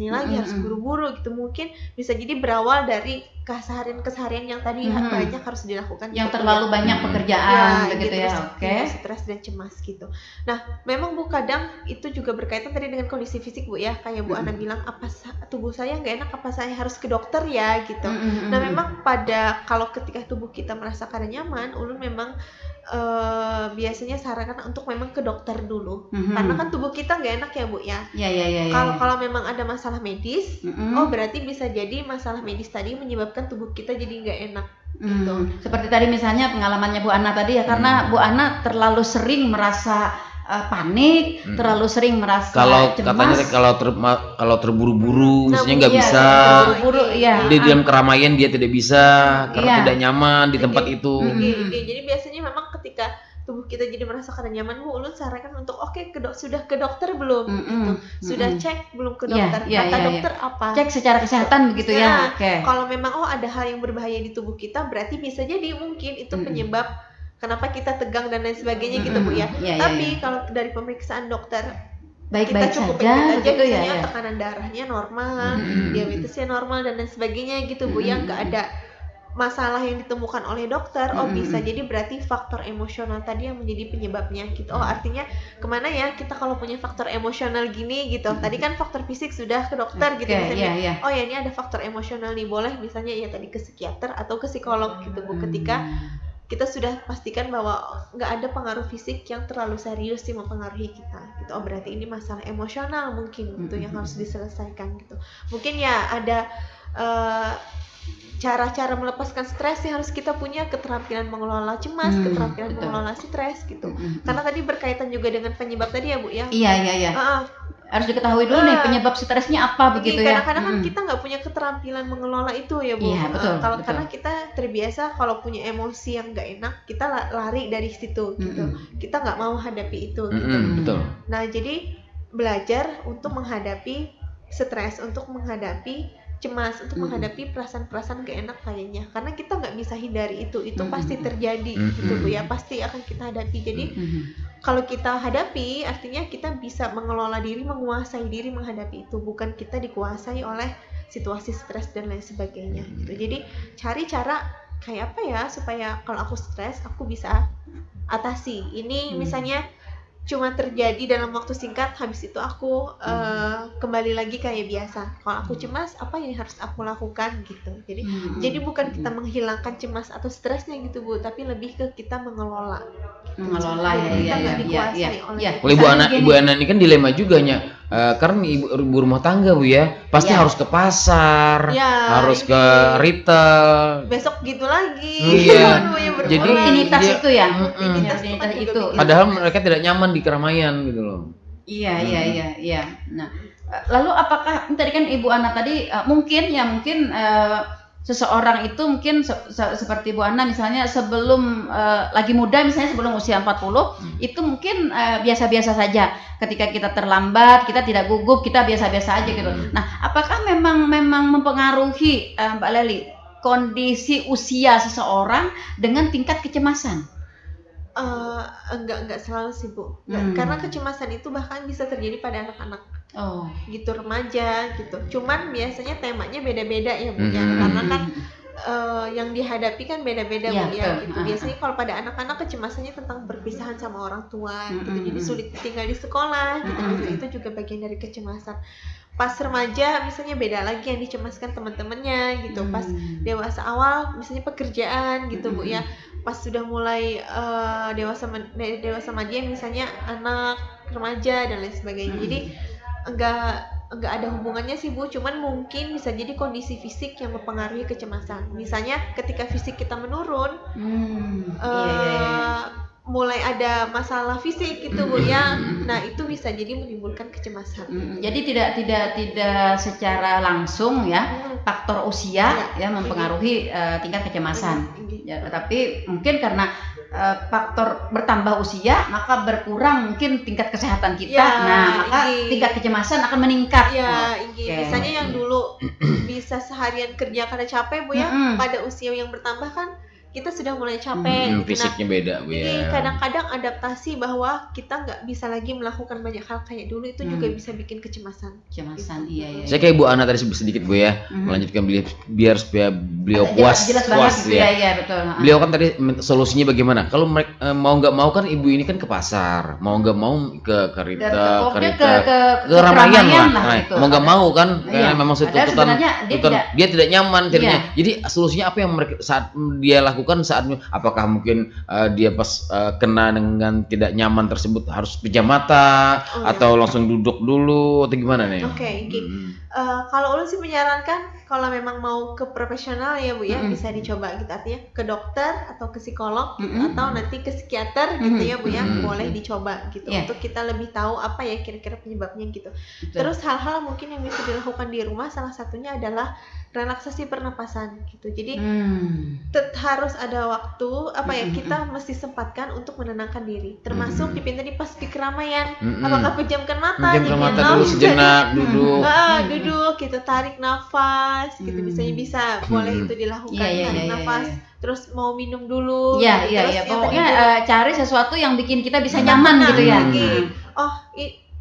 buru-buru gitu. Mungkin bisa jadi berawal dari keseharian yang tadi banyak harus dilakukan Yang gitu, terlalu ya. banyak pekerjaan begitu gitu, ya. terus Oke. timbul stres dan cemas gitu. Nah, memang Bu kadang itu juga berkaitan tadi dengan kondisi fisik Bu ya, kayak Bu Ana bilang, tubuh saya nggak enak, apa saya harus ke dokter ya gitu. Nah, memang kalau ketika tubuh kita merasa kada nyaman, ulun memang biasanya sarankan untuk memang ke dokter dulu, karena kan tubuh kita nggak enak ya Bu ya. Iya. Kalau memang ada masalah medis, berarti bisa jadi masalah medis tadi menyebabkan tubuh kita jadi nggak enak gitu. Seperti tadi misalnya pengalamannya Bu Ana tadi ya, karena Bu Ana terlalu sering merasa panik, terlalu sering merasa Kalau cemas. katanya kalau terburu-buru, misalnya nggak bisa. Terburu-buru, iya. Di dalam keramaian dia tidak bisa karena Iya. tidak nyaman di tempat itu. Jadi biasanya memang ketika tubuh kita jadi merasa kada nyaman, Bu, ulun sarankan untuk sudah ke dokter belum gitu. Sudah cek belum ke dokter. Kata dokter apa? Cek secara kesehatan begitu ya. Oke. Kalau memang ada hal yang berbahaya di tubuh kita, berarti bisa jadi mungkin itu penyebab kenapa kita tegang dan lain sebagainya gitu Bu ya. Tapi kalau dari pemeriksaan dokter Baik-baik kita cukup saja begitu ya. misalnya tekanan darahnya normal, diabetesnya normal dan lain sebagainya gitu Bu ya, nggak ada masalah yang ditemukan oleh dokter. Bisa jadi berarti faktor emosional tadi yang menjadi penyebabnya gitu. Artinya kemana ya kita kalau punya faktor emosional gini gitu. Tadi kan faktor fisik sudah ke dokter gitu misalnya. Ya ini ada faktor emosional nih, boleh misalnya ya tadi ke psikiater atau ke psikolog gitu Bu, ketika kita sudah pastikan bahwa nggak ada pengaruh fisik yang terlalu serius sih mempengaruhi kita gitu. Berarti ini masalah emosional mungkin gitu yang harus diselesaikan gitu. Mungkin ya ada cara-cara melepaskan stres yang harus kita punya, keterampilan mengelola cemas, keterampilan mengelola stres gitu. Karena tadi berkaitan juga dengan penyebab tadi ya Bu ya. Iya. Harus diketahui dulu nih penyebab stresnya apa begitu ya. Kadang-kadang kan kita nggak punya keterampilan mengelola itu ya Bu. Iya, betul. Karena kita terbiasa kalau punya emosi yang nggak enak, kita lari dari situ gitu. Kita nggak mau hadapi itu gitu. Betul. Nah, jadi belajar untuk menghadapi stres, untuk menghadapi cemas, untuk menghadapi perasaan-perasaan gak enak kayaknya, karena kita nggak bisa hindari itu pasti terjadi gitu Bu ya, pasti akan kita hadapi. Jadi kalau kita hadapi, artinya kita bisa mengelola diri, menguasai diri menghadapi itu, bukan kita dikuasai oleh situasi stres dan lain sebagainya gitu. Jadi cari cara kayak apa ya supaya kalau aku stres aku bisa atasi ini. Misalnya cuma terjadi dalam waktu singkat, habis itu aku kembali lagi kayak biasa. Kalau aku cemas, apa yang harus aku lakukan gitu. Jadi bukan kita menghilangkan cemas atau stresnya gitu Bu, tapi lebih ke kita mengelola. Mengelola Kita nggak ya. dikuasai oleh Ibu Ana ini kan dilema juga nya. Karena ibu rumah tangga Bu ya, pasti harus ke pasar, harus ke retail. Besok gitu lagi. Iya. Jadi Rutinitas itu ya. Rutinitas itu. Padahal mereka tidak nyaman di keramaian gitu loh. Iya. Nah, lalu apakah tadi kan Ibu Ana tadi mungkin seseorang itu mungkin seperti Bu Ana misalnya sebelum lagi muda, misalnya sebelum usia 40 itu mungkin biasa-biasa saja. Ketika kita terlambat, kita tidak gugup, kita biasa-biasa aja gitu. Nah, apakah memang mempengaruhi Mbak Leli kondisi usia seseorang dengan tingkat kecemasan? Enggak selalu sih Bu. Karena kecemasan itu bahkan bisa terjadi pada anak-anak. Gitu, remaja gitu. Cuman biasanya temanya beda-beda ya Bu ya. Karena kan yang dihadapi kan beda-beda Bu ya gitu. Biasanya kalau pada anak-anak kecemasannya tentang perpisahan sama orang tua gitu. Jadi sulit tinggal di sekolah gitu. Biasanya itu juga bagian dari kecemasan. Pas remaja misalnya beda lagi yang dicemaskan teman-temannya gitu. Pas dewasa awal misalnya pekerjaan gitu Bu ya. Pas sudah mulai dewasa madya misalnya anak, remaja dan lain sebagainya. Jadi enggak ada hubungannya sih Bu, cuman mungkin bisa jadi kondisi fisik yang mempengaruhi kecemasan. Misalnya ketika fisik kita menurun, mulai ada masalah fisik gitu Bu ya. Nah, itu bisa jadi menimbulkan kecemasan. Jadi tidak secara langsung ya faktor usia ya mempengaruhi tingkat kecemasan. Ya, tapi mungkin karena faktor bertambah usia, maka berkurang mungkin tingkat kesehatan kita. Ya, Nah, maka Inggi. tingkat kecemasan akan meningkat. Ya, Inggi. Oke. Misalnya yang dulu bisa seharian kerja karena capek Bu ya, pada usia yang bertambah kan kita sudah mulai capek. Gitu. Fisiknya beda Bu Jadi ya. kadang-kadang adaptasi bahwa kita nggak bisa lagi melakukan banyak hal kayak dulu itu juga bisa bikin kecemasan. Kecemasan, iya. Saya kayak Bu Ana tadi sedikit Bu ya, melanjutkan biar supaya beliau Jelas banget puas gitu ya, iya betul. Beliau kan tadi solusinya bagaimana? Kalau mereka mau nggak mau kan ibu ini kan ke pasar, mau nggak mau ke Karita, ke Ramayana lah. Nah, gitu. mau nggak mau kan, karena Iya. memang Padahal tuntutan sebenarnya dia tidak nyaman jadinya. Iya. Jadi solusinya apa yang mereka saat dia lakukan saat apakah mungkin dia pas kena dengan tidak nyaman tersebut harus pejam mata atau langsung duduk dulu atau gimana nih? Oke, kalau ulun sih menyarankan kalau memang mau ke profesional ya Bu ya, bisa dicoba gitu, artinya ke dokter atau ke psikolog gitu, atau nanti ke psikiater gitu ya Bu ya, boleh dicoba gitu untuk kita lebih tahu apa ya kira-kira penyebabnya gitu. Terus hal-hal mungkin yang bisa dilakukan di rumah, salah satunya adalah relaksasi pernapasan gitu. Jadi harus ada waktu apa ya, kita mesti sempatkan untuk menenangkan diri, termasuk di pas di keramaian. Apakah pejamkan mata, dulu sejenak, duduk gitu, tarik nafas gitu, misalnya bisa boleh itu dilakukan, tarik nafas, terus mau minum dulu. Iya. Pokoknya cari sesuatu yang bikin kita bisa nyaman gitu ya.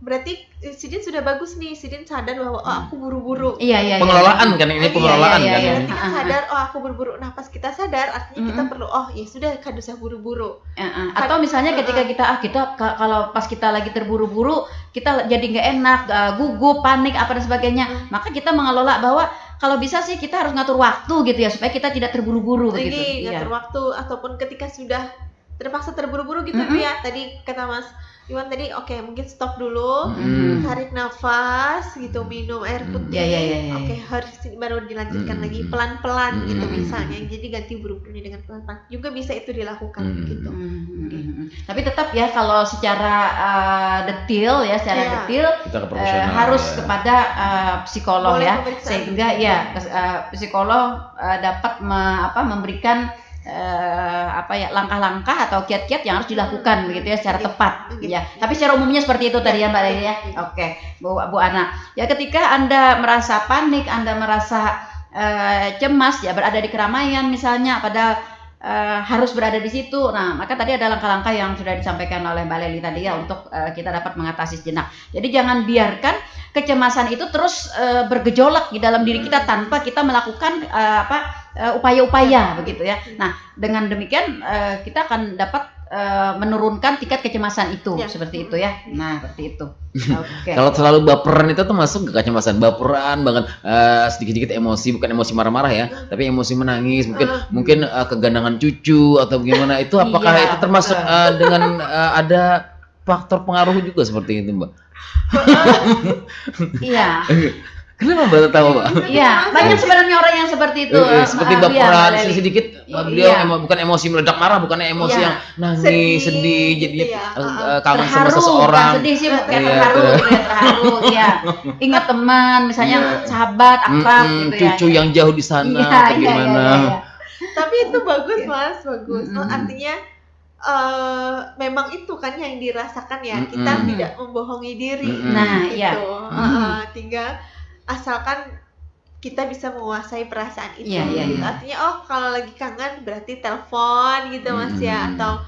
Berarti Sidin sudah bagus nih, Sidin sadar bahwa aku buru-buru. Iya. Pengelolaan kan ini pengelolaan kan. Berarti kan sadar, aku buru-buru. Nah, pas kita sadar, artinya kita perlu, ya sudah, kan usah buru-buru. Atau misalnya ketika kita kalau pas kita lagi terburu-buru, kita jadi nggak enak, gugup, panik, apa dan sebagainya. Maka kita mengelola bahwa kalau bisa sih kita harus ngatur waktu gitu ya, supaya kita tidak terburu-buru begitu. Ngatur waktu, ataupun ketika sudah terpaksa terburu-buru gitu ya. Tadi kata Mas Iwan tadi, mungkin stop dulu, tarik nafas gitu, minum air putih. Harus baru dilanjutkan lagi pelan-pelan gitu misalnya. Jadi ganti buru-burunya dengan pelan-pelan. Juga bisa itu dilakukan gitu. Tapi tetap ya kalau secara detail kita ke profesional, harus kepada psikolog. Boleh ya, pemeriksaan. sehingga psikolog dapat memberikan langkah-langkah atau kiat-kiat yang harus dilakukan begitu ya secara tepat ya. Tapi secara umumnya seperti itu tadi ya Mbak Leli ya. Oke, Bu Ana. Ya, ketika Anda merasa panik, Anda merasa cemas ya, berada di keramaian misalnya, padahal harus berada di situ. Nah, maka tadi ada langkah-langkah yang sudah disampaikan oleh Mbak Leli tadi ya, untuk kita dapat mengatasi sejenak. Jadi jangan biarkan kecemasan itu terus bergejolak di dalam diri kita tanpa kita melakukan upaya-upaya begitu ya. Nah, dengan demikian kita akan dapat menurunkan tingkat kecemasan itu, seperti itu ya. Nah, seperti itu. Oke. Kalau terlalu baperan itu termasuk ke kecemasan, baperan banget, sedikit-sedikit emosi, bukan emosi marah-marah ya, tapi emosi menangis, mungkin kegandangan cucu atau gimana, itu apakah itu termasuk dengan ada faktor pengaruh juga seperti itu, Mbak? Iya. Kenapa Mbak tahu, Mbak? Iya, banyak sebenarnya orang yang seperti itu. Seperti baperan sedikit, dia bukan emosi meledak marah, bukan emosi yang nangis, sedih, jadi kangen sama seseorang. Sedih sih, terharu, ya. Ingat teman, misalnya sahabat, akrab gitu ya. Cucu yang jauh di sana, atau gimana? Tapi itu bagus Mas, bagus. Artinya memang itu kan yang dirasakan ya, kita tidak membohongi diri. Nah, gitu. Tinggal asalkan kita bisa menguasai perasaan itu. Gitu. Artinya kalau lagi kangen berarti telepon gitu Mas ya, atau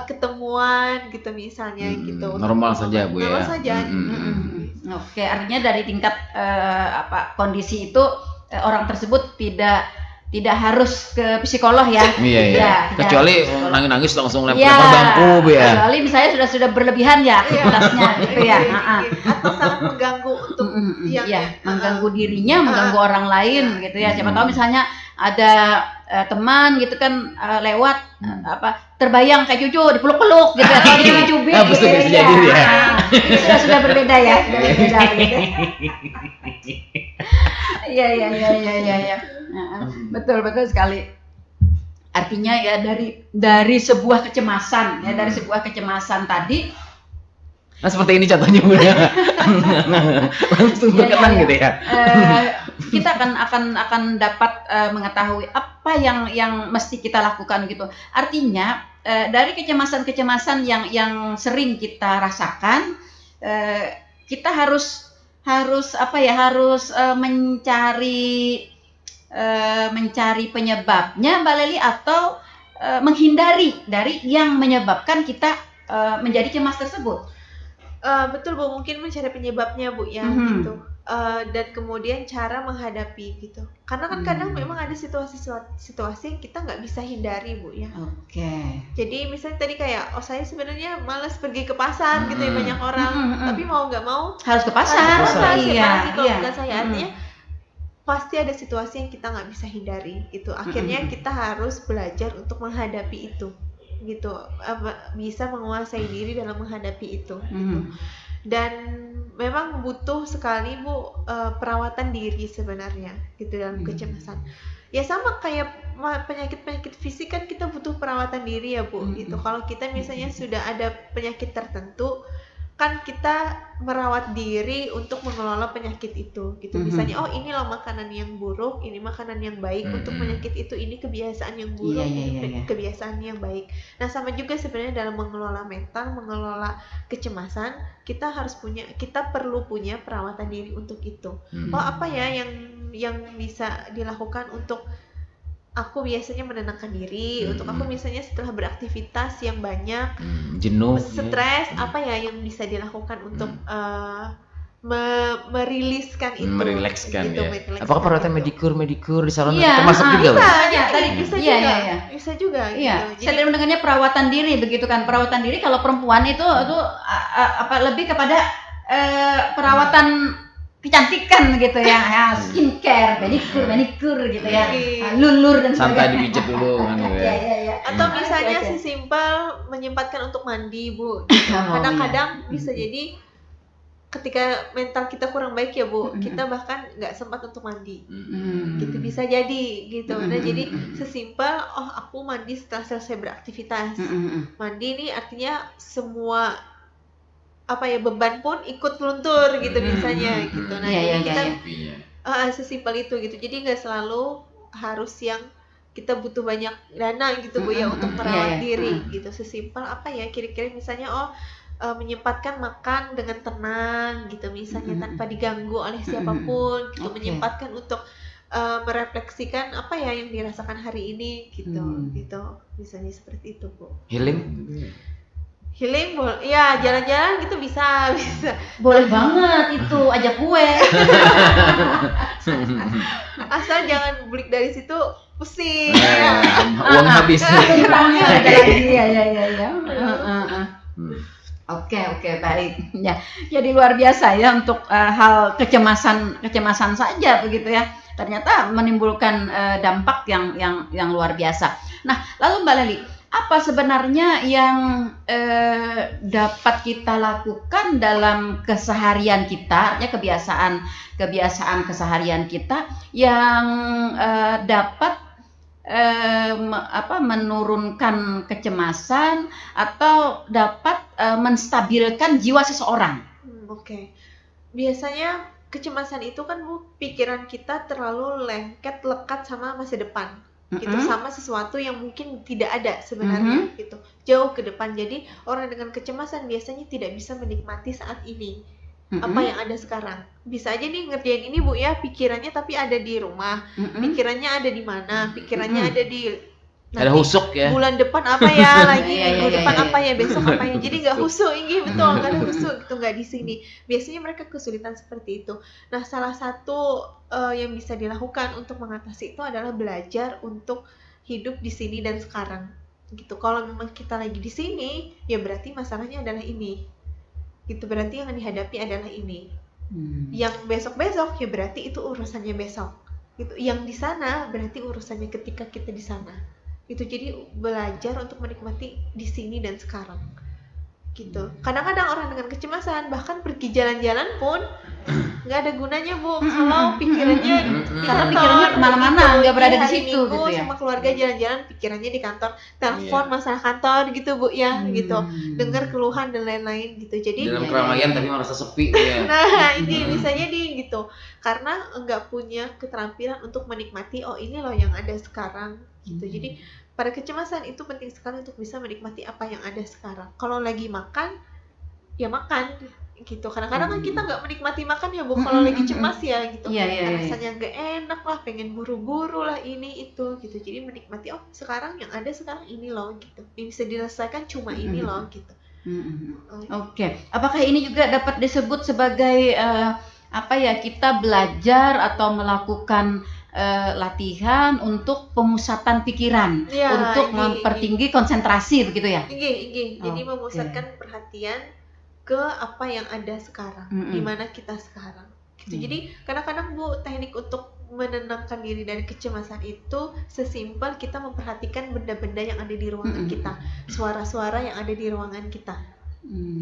ketemuan gitu misalnya gitu. Normal saja Bu ya. Normal saja. Oke, artinya dari tingkat kondisi itu orang tersebut tidak harus ke psikolog ya. Iya. Kecuali nangis langsung lempar bangku Bu ya. Kecuali misalnya sudah berlebihan ya aktivitasnya gitu ya. Atau sangat mengganggu untuk mengganggu dirinya, mengganggu orang lain gitu ya. Siapa tahu misalnya ada teman gitu kan lewat terbayang kayak cucu dipeluk-peluk gitu atau dicubit gitu ya. Itu sudah berbeda ya. Iya. Betul sekali. Artinya ya dari sebuah kecemasan tadi. Nah, seperti ini contohnya Bu ya. Langsung berkenan gitu ya. Kita akan dapat mengetahui apa yang mesti kita lakukan gitu. Artinya dari kecemasan-kecemasan yang sering kita rasakan, kita harus mencari penyebabnya, Mbak Leli, atau menghindari dari yang menyebabkan kita menjadi cemas tersebut. Betul Bu, mungkin mencari penyebabnya Bu ya, gitu. Dan kemudian cara menghadapi gitu. Karena kan kadang memang ada situasi yang kita nggak bisa hindari Bu ya. Oke. Jadi misalnya tadi kayak, saya sebenarnya malas pergi ke pasar gitu ya, banyak orang, tapi mau nggak mau Harus ke pasar. Iya, kalau Iya. bukan saya, artinya pasti ada situasi yang kita nggak bisa hindari gitu. Akhirnya kita harus belajar untuk menghadapi itu gitu, bisa menguasai diri dalam menghadapi itu gitu. Dan memang butuh sekali Bu perawatan diri sebenarnya gitu dalam kecemasan. Ya sama kayak penyakit fisik kan kita butuh perawatan diri ya Bu gitu. Kalau kita misalnya sudah ada penyakit tertentu, kan kita merawat diri untuk mengelola penyakit itu gitu. Misalnya ini loh makanan yang buruk, ini makanan yang baik untuk penyakit itu, ini kebiasaan yang buruk, ini kebiasaan yang baik. Nah sama juga sebenarnya dalam mengelola mental, mengelola kecemasan, kita perlu punya perawatan diri untuk itu. Apa ya yang bisa dilakukan untuk aku biasanya menenangkan diri, untuk aku misalnya setelah beraktivitas yang banyak, jenuh, stres, apa ya yang bisa dilakukan untuk meriliskan itu, merilekskan gitu, ya. Apakah perawatan medikur di salon Iya, termasuk juga? Bisa juga. Iya. Gitu. Saya mendengarnya perawatan diri begitu kan. Perawatan diri kalau perempuan itu lebih kepada perawatan kecantikan gitu ya, skincare, manikur gitu ya, lulur dan Santai sebagainya. dipijat dulu kan gitu ya. Iya. Atau misalnya sesimpel menyempatkan untuk mandi Bu. Kadang-kadang bisa jadi ketika mental kita kurang baik ya Bu, kita bahkan nggak sempat untuk mandi. Gitu bisa jadi gitu. Nah jadi sesimpel aku mandi setelah selesai beraktivitas. Mandi ini artinya semua beban pun ikut luntur gitu misalnya gitu. Nah jadi kita sesimpel itu gitu. Jadi nggak selalu harus yang kita butuh banyak dana gitu Bu ya untuk merawat diri gitu. Sesimpel kira-kira misalnya menyempatkan makan dengan tenang gitu misalnya, tanpa diganggu oleh siapapun gitu. Menyempatkan untuk merefleksikan apa ya yang dirasakan hari ini gitu. Misalnya seperti itu Bu. Healing boleh, ya jalan-jalan gitu bisa. Boleh banget itu, ajak gue. Asal jangan balik dari situ pusing. Uang habis. Iya. Oke, baik. Ya, jadi luar biasa ya untuk hal kecemasan saja begitu ya. Ternyata menimbulkan dampak yang luar biasa. Nah, lalu Mbak Leli, apa sebenarnya yang dapat kita lakukan dalam keseharian kita, ya kebiasaan keseharian kita yang dapat menurunkan kecemasan atau dapat menstabilkan jiwa seseorang? Oke. Biasanya kecemasan itu kan Bu, pikiran kita terlalu lekat sama masa depan. Gitu, sama sesuatu yang mungkin tidak ada sebenarnya gitu, jauh ke depan. Jadi orang dengan kecemasan biasanya tidak bisa menikmati saat ini, apa yang ada sekarang. Bisa aja nih ngerjain ini Bu ya, pikirannya tapi ada di rumah, pikirannya ada di mana, pikirannya ada di ada husuk ya, bulan depan apa ya lagi, minggu depan apa ya, besok apa ya. Jadi nggak husuk, betul, nggak ada husuk gitu, nggak di sini. Biasanya mereka kesulitan seperti itu. Nah salah satu yang bisa dilakukan untuk mengatasi itu adalah belajar untuk hidup di sini dan sekarang gitu. Kalau memang kita lagi di sini, ya berarti masalahnya adalah ini gitu, berarti yang dihadapi adalah ini. Yang besok ya berarti itu urusannya besok gitu. Yang di sana berarti urusannya ketika kita di sana gitu. Jadi belajar untuk menikmati di sini dan sekarang gitu. Kadang-kadang orang dengan kecemasan bahkan pergi jalan-jalan pun nggak ada gunanya Bu kalau pikirannya Karena pikirannya kemana-mana, nggak berada di hari situ Minggu gitu ya. sama keluarga jalan-jalan, pikirannya di kantor, telepon masalah kantor gitu Bu ya, gitu, dengar keluhan dan lain-lain gitu. Jadi Dalam keramaian tapi merasa sepi ya. nah ini bisa jadi gitu, karena nggak punya keterampilan untuk menikmati, oh ini loh yang ada sekarang gitu. Jadi pada kecemasan itu penting sekali untuk bisa menikmati apa yang ada sekarang. Kalau lagi makan, ya makan gitu. Kadang-kadang kan kita nggak menikmati makan ya Bu, kalau lagi cemas ya gitu. Rasanya nggak enak lah, pengen buru-buru lah ini itu gitu. Jadi menikmati, oh sekarang yang ada sekarang ini loh gitu. Yang bisa diselesaikan cuma ini loh gitu. Oke. Apakah ini juga dapat disebut sebagai apa ya, kita belajar atau melakukan latihan untuk pemusatan pikiran, Ya, untuk mempertinggi konsentrasi begitu ya? Jadi memusatkan perhatian ke apa yang ada sekarang, di mana kita sekarang gitu. Jadi kadang-kadang Bu, teknik untuk menenangkan diri dari kecemasan itu sesimpel kita memperhatikan benda-benda yang ada di ruangan kita, suara-suara yang ada di ruangan kita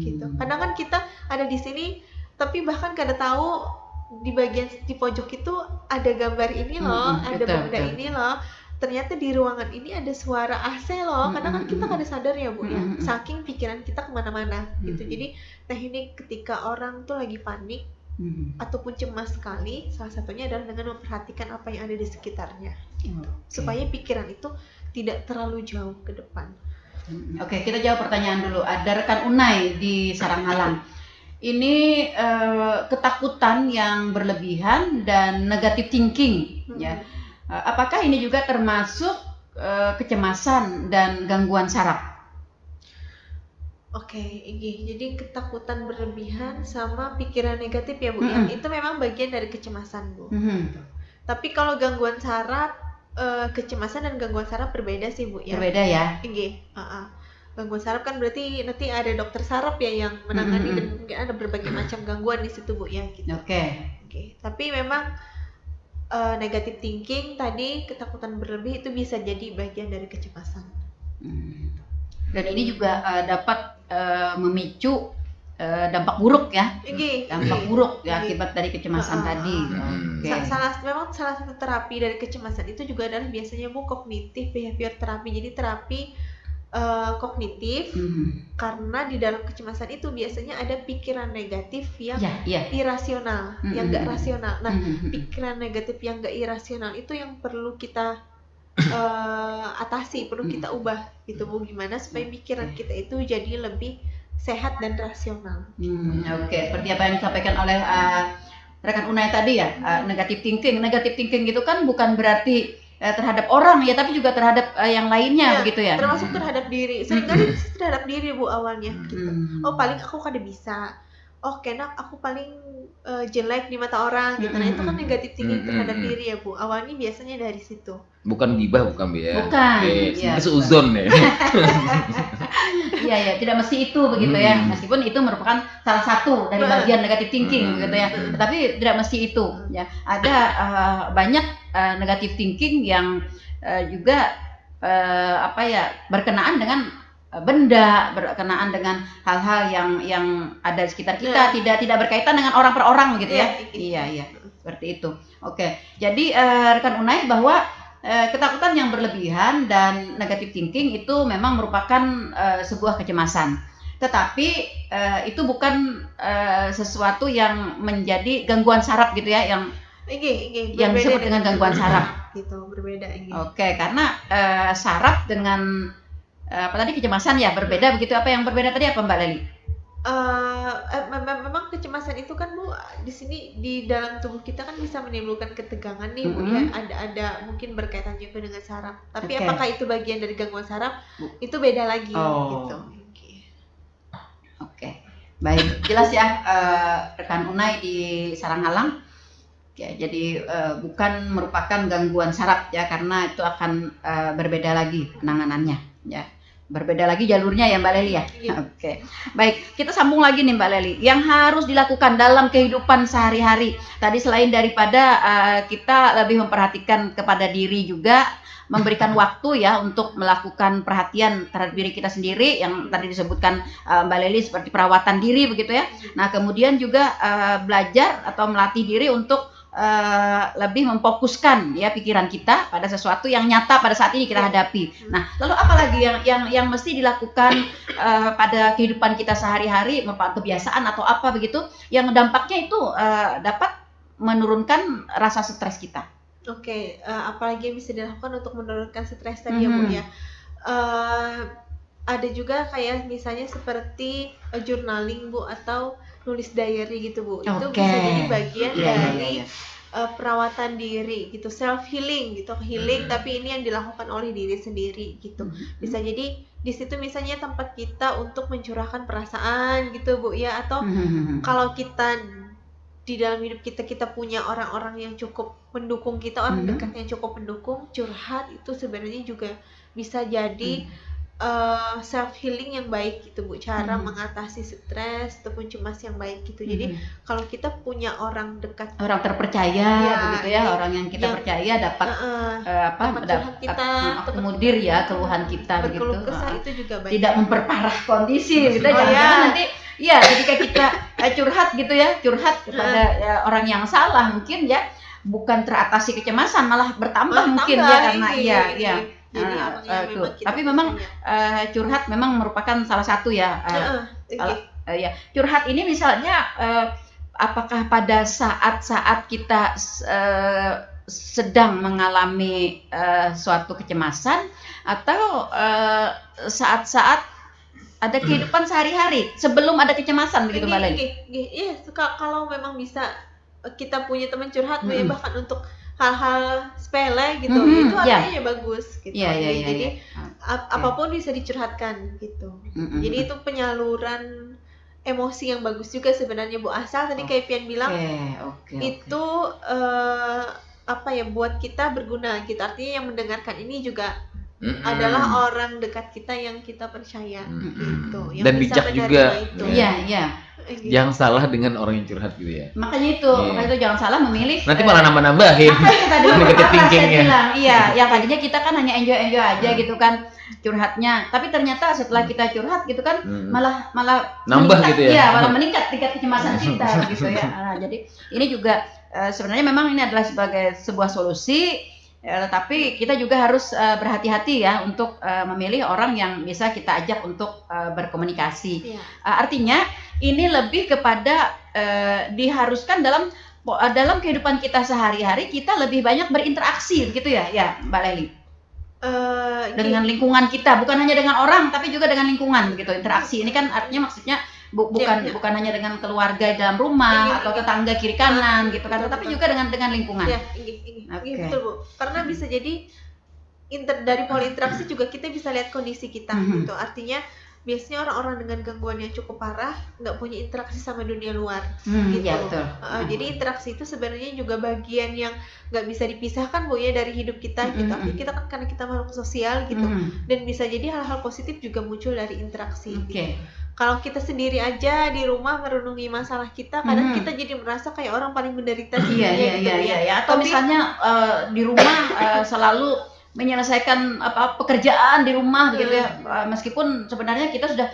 gitu. Kadang kan kita ada di sini tapi bahkan kada tahu di bagian di pojok itu ada gambar ini loh, ada benda ini loh, ternyata di ruangan ini ada suara AC loh. Kadang kan kita kada sadar ya Bu ya, saking pikiran kita kemana-mana gitu. Jadi teknik ketika orang tuh lagi panik ataupun cemas sekali, salah satunya adalah dengan memperhatikan apa yang ada di sekitarnya gitu. Supaya pikiran itu tidak terlalu jauh ke depan. Oke, kita jawab pertanyaan dulu. Ada rekan Unai di Saranghalang. Ini ketakutan yang berlebihan dan negative thinking ya. Apakah ini juga termasuk kecemasan dan gangguan saraf? Oke, jadi ketakutan berlebihan sama pikiran negatif ya Bu ya. Itu memang bagian dari kecemasan Bu. Tapi kalau gangguan saraf, kecemasan dan gangguan saraf berbeda sih Bu ya. Berbeda ya. Gangguan saraf kan berarti nanti ada dokter saraf ya yang menangani dan mungkin ada berbagai macam gangguan di situ Bu ya gitu. Oke. Tapi memang negative thinking tadi, ketakutan berlebih itu bisa jadi bagian dari kecemasan. Dan ini juga dapat memicu dampak buruk ya. Dampak buruk ya akibat dari kecemasan tadi. Memang salah satu terapi dari kecemasan itu juga adalah biasanya Bu kognitif behavior terapi. Jadi terapi kognitif, karena di dalam kecemasan itu biasanya ada pikiran negatif yang irasional, yang nggak rasional. Nah, pikiran negatif yang nggak irasional itu yang perlu kita atasi, perlu kita ubah gitu Bu, gimana supaya pikiran kita itu jadi lebih sehat dan rasional. Seperti apa yang disampaikan oleh rekan Unai tadi ya, negative thinking. Negative thinking itu kan bukan berarti terhadap orang ya, tapi juga terhadap yang lainnya begitu ya. Termasuk terhadap diri. Seringkali terhadap diri Bu awalnya gitu. Oh paling aku kada bisa. Oh kena aku paling jelek di mata orang gitu. Nah itu kan negatif thinking terhadap diri ya Bu. Awalnya biasanya dari situ. Bukan gibah, bukan ya. Bukan. Seuzon ya. Iya, tidak mesti itu begitu ya. Meskipun itu merupakan salah satu dari bagian negative thinking begitu ya. Tapi tidak mesti itu ya. Ada banyak negative thinking yang juga berkenaan dengan benda, berkenaan dengan hal-hal yang ada di sekitar kita, tidak berkaitan dengan orang per orang gitu ya. Iya, seperti itu. Oke. Jadi rekan Unai bahwa ketakutan yang berlebihan dan negative thinking itu memang merupakan sebuah kecemasan. Tetapi itu bukan sesuatu yang menjadi gangguan saraf gitu ya, yang disebut dengan gangguan saraf. Gitu, berbeda. Oke, karena saraf dengan kecemasan ya berbeda begitu. Apa yang berbeda tadi apa Mbak Leli? Memang kecemasan itu kan Bu di sini di dalam tubuh kita kan bisa menimbulkan ketegangan nih Bu ya, ada mungkin berkaitan juga dengan saraf. Tapi apakah itu bagian dari gangguan saraf? Itu beda lagi gitu. Oke. Baik, jelas ya rekan Unai di Saranghalang. Ya, jadi bukan merupakan gangguan saraf ya, karena itu akan berbeda lagi penanganannya ya. Berbeda lagi jalurnya ya Mbak Leli ya. Iya. Oke, baik, kita sambung lagi nih Mbak Leli. Yang harus dilakukan dalam kehidupan sehari-hari. Tadi selain daripada kita lebih memperhatikan kepada diri juga, memberikan waktu ya untuk melakukan perhatian terhadap diri kita sendiri yang tadi disebutkan Mbak Leli seperti perawatan diri begitu ya. Nah kemudian juga belajar atau melatih diri untuk lebih memfokuskan ya pikiran kita pada sesuatu yang nyata pada saat ini kita hadapi. Nah, lalu apa lagi yang mesti dilakukan pada kehidupan kita sehari-hari, merupakan kebiasaan atau apa begitu yang dampaknya itu dapat menurunkan rasa stres kita. Oke, apalagi yang bisa dilakukan untuk menurunkan stres tadi ya Bu ya. Ada juga kayak misalnya seperti journaling Bu atau nulis diary gitu Bu. Itu bisa jadi bagian dari perawatan diri gitu, self healing gitu, healing tapi ini yang dilakukan oleh diri sendiri gitu. Bisa jadi di situ misalnya tempat kita untuk mencurahkan perasaan gitu Bu ya, atau kalau kita di dalam hidup kita punya orang-orang yang cukup mendukung kita, orang dekat yang cukup mendukung, curhat itu sebenarnya juga bisa jadi self healing yang baik gitu Bu, cara mengatasi stres ataupun cemas yang baik gitu. Jadi kalau kita punya orang dekat, orang terpercaya begitu ya, orang yang kita percaya dapat mengakomodir ya keluhan kita begitu. Kesah itu juga baik. Tidak memperparah kondisi gitu. Jangan nanti ya ketika kita curhat gitu ya, curhat kepada orang yang salah mungkin ya, bukan teratasi kecemasan malah bertambah mungkin ya karena tapi memang curhat memang merupakan salah satu ya. Curhat ini misalnya apakah pada saat-saat kita sedang mengalami suatu kecemasan atau saat-saat ada kehidupan sehari-hari sebelum ada kecemasan begitu Mbak Leli? Iya, kalau memang bisa kita punya teman curhat Bu ya, bahkan untuk hal-hal sepele gitu, itu artinya bagus gitu. Jadi apapun bisa dicurhatkan gitu. Jadi itu penyaluran emosi yang bagus juga sebenarnya Bu, asal tadi kayak Pian bilang itu buat kita berguna gitu. Artinya yang mendengarkan ini juga adalah orang dekat kita yang kita percaya gitu. Yang dan bisa bijak juga. Itu. Iya. Yang salah dengan orang yang curhat gitu ya. Makanya itu jangan salah memilih. Nanti malah nambah-nambahin. Negatif thinkingnya. Iya, yang tadinya kita kan hanya enjoy aja gitu kan curhatnya. Tapi ternyata setelah kita curhat gitu kan malah nambah gitu ya. Iya, malah meningkat tingkat kecemasan kita gitu ya. Nah, jadi ini juga sebenarnya memang ini adalah sebagai sebuah solusi. Tapi kita juga harus berhati-hati ya untuk memilih orang yang bisa kita ajak untuk berkomunikasi. Artinya ini lebih kepada diharuskan dalam kehidupan kita sehari-hari kita lebih banyak berinteraksi gitu ya Mbak Leli. Dengan lingkungan kita, bukan hanya dengan orang tapi juga dengan lingkungan begitu. Interaksi ini kan artinya maksudnya bukan hanya dengan keluarga dalam rumah atau tetangga kiri kanan gitu kan, tetapi juga dengan lingkungan. Iya, betul Bu. Karena bisa jadi dari pola interaksi juga kita bisa lihat kondisi kita gitu. Artinya biasanya orang-orang dengan gangguan yang cukup parah nggak punya interaksi sama dunia luar gitu. Ya, betul. Jadi interaksi itu sebenarnya juga bagian yang nggak bisa dipisahkan Bu ya dari hidup kita gitu. Artinya kita kan karena kita makhluk sosial gitu, dan bisa jadi hal-hal positif juga muncul dari interaksi. Gitu. Kalau kita sendiri aja di rumah merenungi masalah kita, kadang kita jadi merasa kayak orang paling menderita di dunia gitu ya. Atau misalnya di rumah selalu menyelesaikan pekerjaan di rumah begitu ya, meskipun sebenarnya kita sudah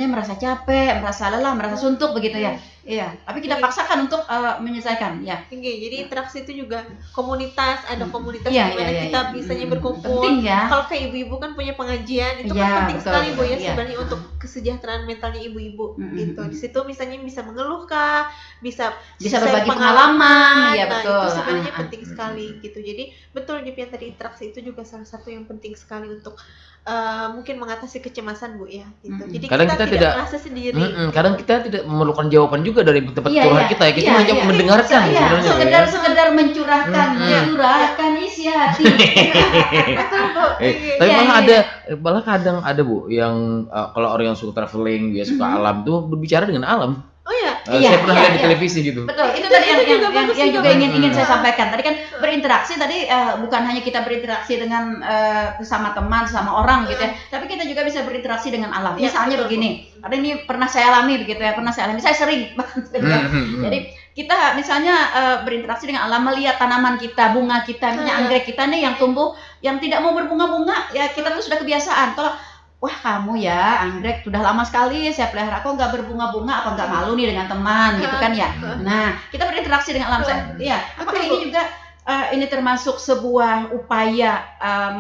merasa capek, merasa lelah, merasa suntuk begitu ya. Iya, tapi kita paksakan untuk menyelesaikan ya. Jadi interaksi itu juga komunitas, ada komunitas di mana kita bisanya berkumpul. Penting ya. Kalau kayak ibu-ibu kan punya pengajian, itu kan penting sekali Bu ya sebenarnya untuk kesejahteraan mentalnya ibu-ibu gitu. Di situ misalnya bisa mengeluh kah, bisa berbagi pengalaman, ya betul. Itu sebenarnya penting sekali gitu. Jadi betul yang tadi interaksi itu juga salah satu yang penting sekali untuk mungkin mengatasi kecemasan Bu ya gitu. Jadi kadang kita tidak merasa sendiri. Kadang kita tidak memerlukan jawaban juga dari tempat curhat kita ya. Kita hanya mendengarkan sebenarnya. Sekedar mencurahkan isi hati. Tapi malah kadang ada Bu yang kalau orang yang suka traveling, dia suka alam tuh berbicara dengan alam. Oh ya. Saya pernah lihat di iya. televisi gitu. Betul, itu tadi yang juga bagus yang juga, juga ingin Bang. saya sampaikan. Tadi kan berinteraksi tadi bukan hanya kita berinteraksi dengan sesama teman, sesama orang gitu ya, tapi kita juga bisa berinteraksi dengan alam. Iya, Misalnya betul, begini, karena ini pernah saya alami begitu ya, saya sering bahkan jadi kita misalnya berinteraksi dengan alam, melihat tanaman kita, bunga kita, misalnya anggrek kita nih yang tumbuh yang tidak mau berbunga-bunga, ya kita tuh sudah kebiasaan. Kalau wah kamu ya anggrek sudah lama sekali saya pelihara kok nggak berbunga-bunga, apa nggak malu nih dengan teman gitu kan ya. Nah kita berinteraksi dengan alam ya. Apakah ini juga ini termasuk sebuah upaya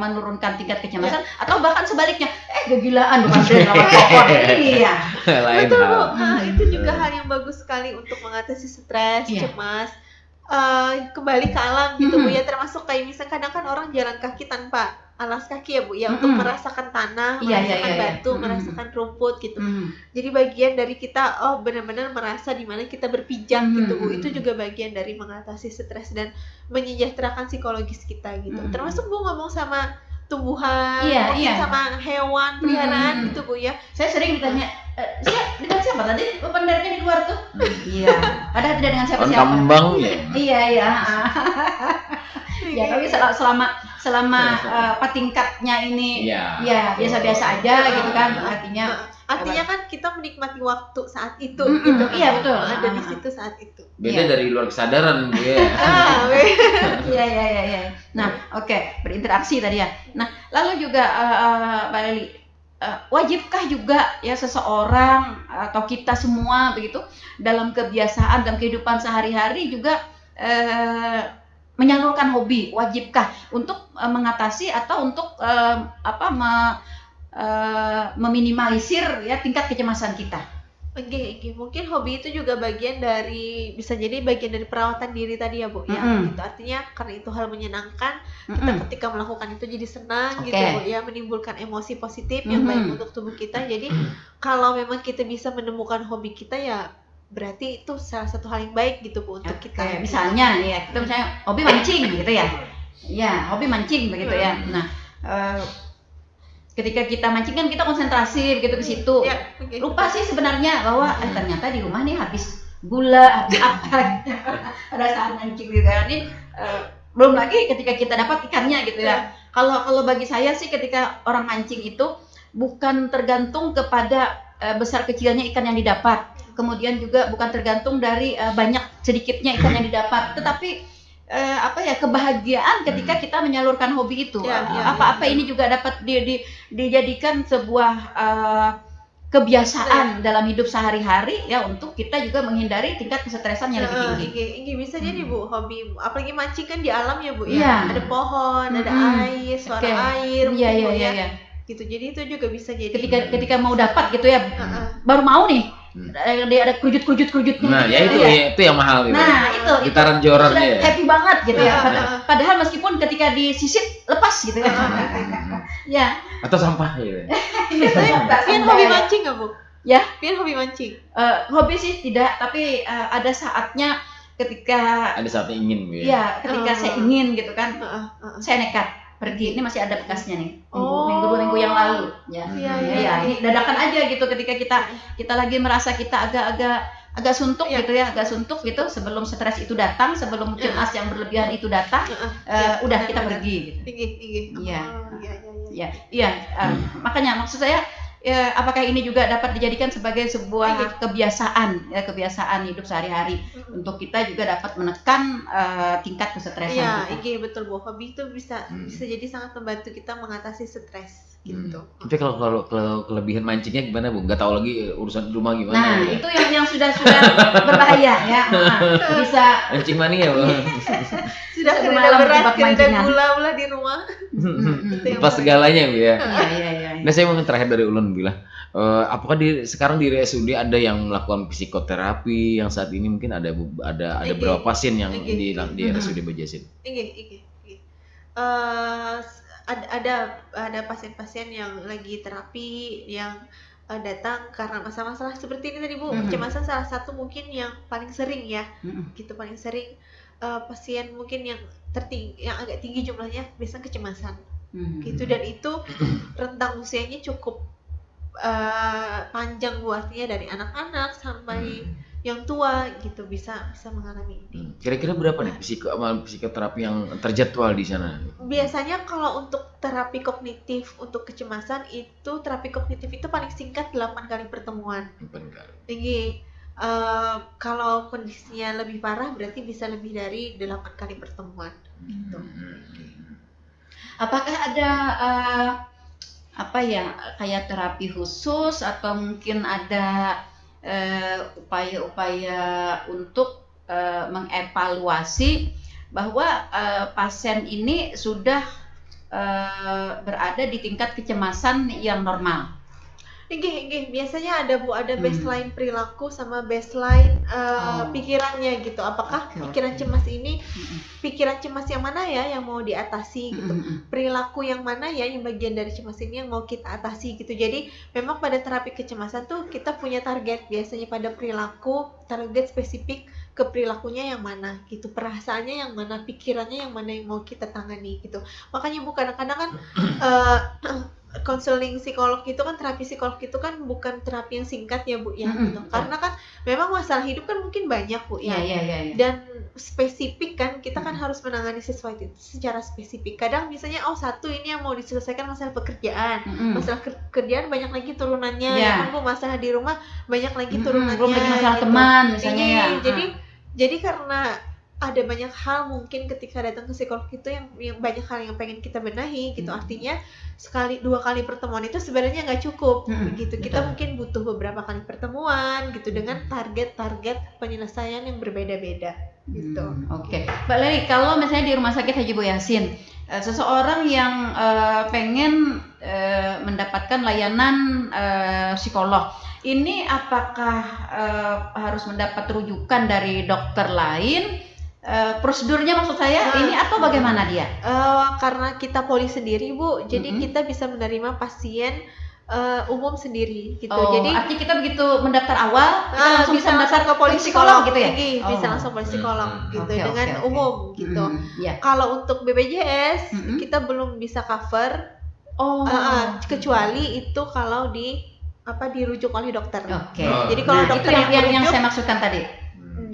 menurunkan tingkat kecemasan atau bahkan sebaliknya kegilaan dengan lewat pohon? Iya. Lain Betul hal. Bu. Nah, itu juga hal yang bagus sekali untuk mengatasi stres, Iya. cemas. Kembali ke alam gitu Bu ya, termasuk kayak misalnya kadang kan orang jalan kaki tanpa alas kaki ya Bu ya, untuk merasakan tanah, Iya, merasakan iya. batu, merasakan rumput gitu. Jadi bagian dari kita benar-benar merasa di mana kita berpijak gitu Bu. Itu juga bagian dari mengatasi stres dan menyejahterakan psikologis kita gitu. Termasuk Bu ngomong sama tumbuhan, Iya, mungkin iya. sama hewan peliharaan gitu Bu ya. Saya sering ditanya, dengan siapa tadi pendengarnya di luar tuh? Iya, padahal tidak dengan Pohon siapa-siapa. kembang ya. Iya. Ya, tapi selama tingkatnya ini Iya. ya biasa-biasa aja gitu kan, Artinya kan kita menikmati waktu saat itu Mm-mm, gitu. iya, betul. Ada di situ saat itu. Beda dari luar kesadaran Bu ya. Iya. Nah, oke, berinteraksi tadi ya. Nah, lalu juga Mbak Leli, wajibkah juga ya seseorang atau kita semua begitu dalam kebiasaan dalam kehidupan sehari-hari juga menyalurkan hobi, wajibkah untuk mengatasi atau untuk meminimalisir ya tingkat kecemasan kita? Oke. Mungkin hobi itu juga bisa jadi bagian dari perawatan diri tadi ya Bu ya. Gitu. Artinya karena itu hal menyenangkan, kita ketika melakukan itu jadi senang gitu Bu ya, menimbulkan emosi positif yang baik untuk tubuh kita. Jadi kalau memang kita bisa menemukan hobi kita ya berarti itu salah satu hal yang baik gitu Bu untuk kita. Misalnya ya, kita misalnya hobi mancing gitu ya. Ya, hobi mancing begitu ya. Nah, ketika kita mancing kan kita konsentrasi begitu ke situ. Ya, okay. Lupa sih sebenarnya bahwa ternyata di rumah nih habis gula, habis apa pada saat mancing gitu kan. Ini belum lagi ketika kita dapat ikannya gitu ya. Kalau bagi saya sih ketika orang mancing itu bukan tergantung kepada besar kecilnya ikan yang didapat. Kemudian juga bukan tergantung dari banyak sedikitnya ikan yang didapat, tetapi kebahagiaan ketika kita menyalurkan hobi itu. Apa-apa ini juga dapat dijadikan sebuah kebiasaan dalam hidup sehari-hari ya, untuk kita juga menghindari tingkat kesetresan yang lebih tinggi. Bisa jadi Bu, hobi apalagi mancing kan di alam ya Bu ya. Iya. Ada pohon, ada air, suara air Iya. mungkin, Bu, ya. Gitu. Jadi itu juga bisa jadi Ketika mau dapat gitu ya, baru mau nih. Ada kerujut-kerujutnya. Nah, ya itu yang mahal gitu. Nah, itu gitaran jorannya sudah ya. happy banget gitu ya. Padahal meskipun ketika disisit lepas gitu ya. Ya. Atau sampah gitu. Pian hobi mancing nggak Bu? Ya. Pian hobi mancing? Hobi sih tidak, tapi ada saatnya ketika ingin gitu ya. Ya, ketika saya ingin gitu kan. Saya nekat pergi. Ini masih ada bekasnya nih. Minggu yang lalu ya. Iya, ini dadakan aja gitu ketika kita lagi merasa kita agak suntuk gitu ya, gitu sebelum stres itu datang, sebelum cemas yang berlebihan itu datang, udah kita pergi gitu. Iya. Makanya maksud saya apakah ini juga dapat dijadikan sebagai sebuah kebiasaan hidup sehari-hari untuk kita juga dapat menekan tingkat kesetresan kita. Betul Bu. Hobi itu bisa jadi sangat membantu kita mengatasi stres gitu. Tapi kalau kelebihan mancingnya gimana Bu? Nggak tahu lagi urusan rumah gimana. Nah, itu yang sudah berbahaya ya. Bisa mancing mania Bu. Sudah Satu kereda malam beras, terjebak kereda mancingan. gula di rumah. Pas segalanya Bu ya. Iya. Nah, saya mau terakhir dari Ulun bilang, apakah sekarang di RSUD ada yang melakukan psikoterapi yang saat ini mungkin ada berapa pasien yang di RSUD Bajasin? Ada pasien-pasien yang lagi terapi yang datang karena masalah-masalah seperti ini tadi Bu. Kecemasan salah satu mungkin yang paling sering ya. Gitu, paling sering pasien mungkin yang agak tinggi jumlahnya biasanya kecemasan. Gitu, dan itu rentang usianya cukup panjang Bu, artinya dari anak-anak sampai yang tua gitu bisa mengalami ini. Kira-kira berapa nih psikoterapi yang terjadwal di sana? Biasanya kalau untuk terapi kognitif untuk kecemasan itu terapi kognitif itu paling singkat 8 kali pertemuan. Tinggi. Kalau kondisinya lebih parah berarti bisa lebih dari 8 kali pertemuan gitu. Apakah ada kayak terapi khusus atau mungkin ada upaya-upaya untuk mengevaluasi bahwa pasien ini sudah berada di tingkat kecemasan yang normal? Biasanya ada baseline perilaku sama baseline pikirannya gitu. Apakah pikiran cemas ini pikiran cemas yang mana ya yang mau diatasi gitu. Perilaku yang mana ya yang bagian dari cemas ini yang mau kita atasi gitu. Jadi memang pada terapi kecemasan tuh kita punya target biasanya pada perilaku, target spesifik ke perilakunya yang mana gitu, perasaannya yang mana, pikirannya yang mana yang mau kita tangani gitu. Makanya kadang-kadang kan konseling psikolog itu kan, terapi psikolog itu kan bukan terapi yang singkat ya Bu ya gitu. Karena kan memang masalah hidup kan mungkin banyak Bu ya. Dan spesifik kan kita kan harus menangani sesuatu itu secara spesifik. Kadang misalnya satu ini yang mau diselesaikan masalah pekerjaan. Masalah kerjaan banyak lagi turunannya ya kan Bu, masalah di rumah banyak lagi turunannya. Belum lagi masalah gitu. teman misalnya ya. Jadi karena ada banyak hal mungkin ketika datang ke psikolog itu yang banyak hal yang pengen kita benahi gitu. Artinya dua kali pertemuan itu sebenarnya nggak cukup gitu. Kita mungkin butuh beberapa kali pertemuan gitu dengan target-target penyelesaian yang berbeda-beda gitu. Oke. Mbak Leli, kalau misalnya di Rumah Sakit Haji Bu Yasin, seseorang yang pengen mendapatkan layanan psikolog, ini apakah harus mendapat rujukan dari dokter lain? Prosedurnya maksud saya ini atau bagaimana dia? Karena kita poli sendiri Bu, jadi kita bisa menerima pasien umum sendiri gitu. Jadi artinya kita begitu mendaftar awal kita langsung bisa mendaftar ke poli psikolog gitu ya? Bisa langsung poli psikolog gitu dengan umum gitu. Yeah. Kalau untuk BPJS kita belum bisa cover, kecuali itu kalau dirujuk oleh dokter. Jadi kalau dokter itu yang saya maksudkan tadi.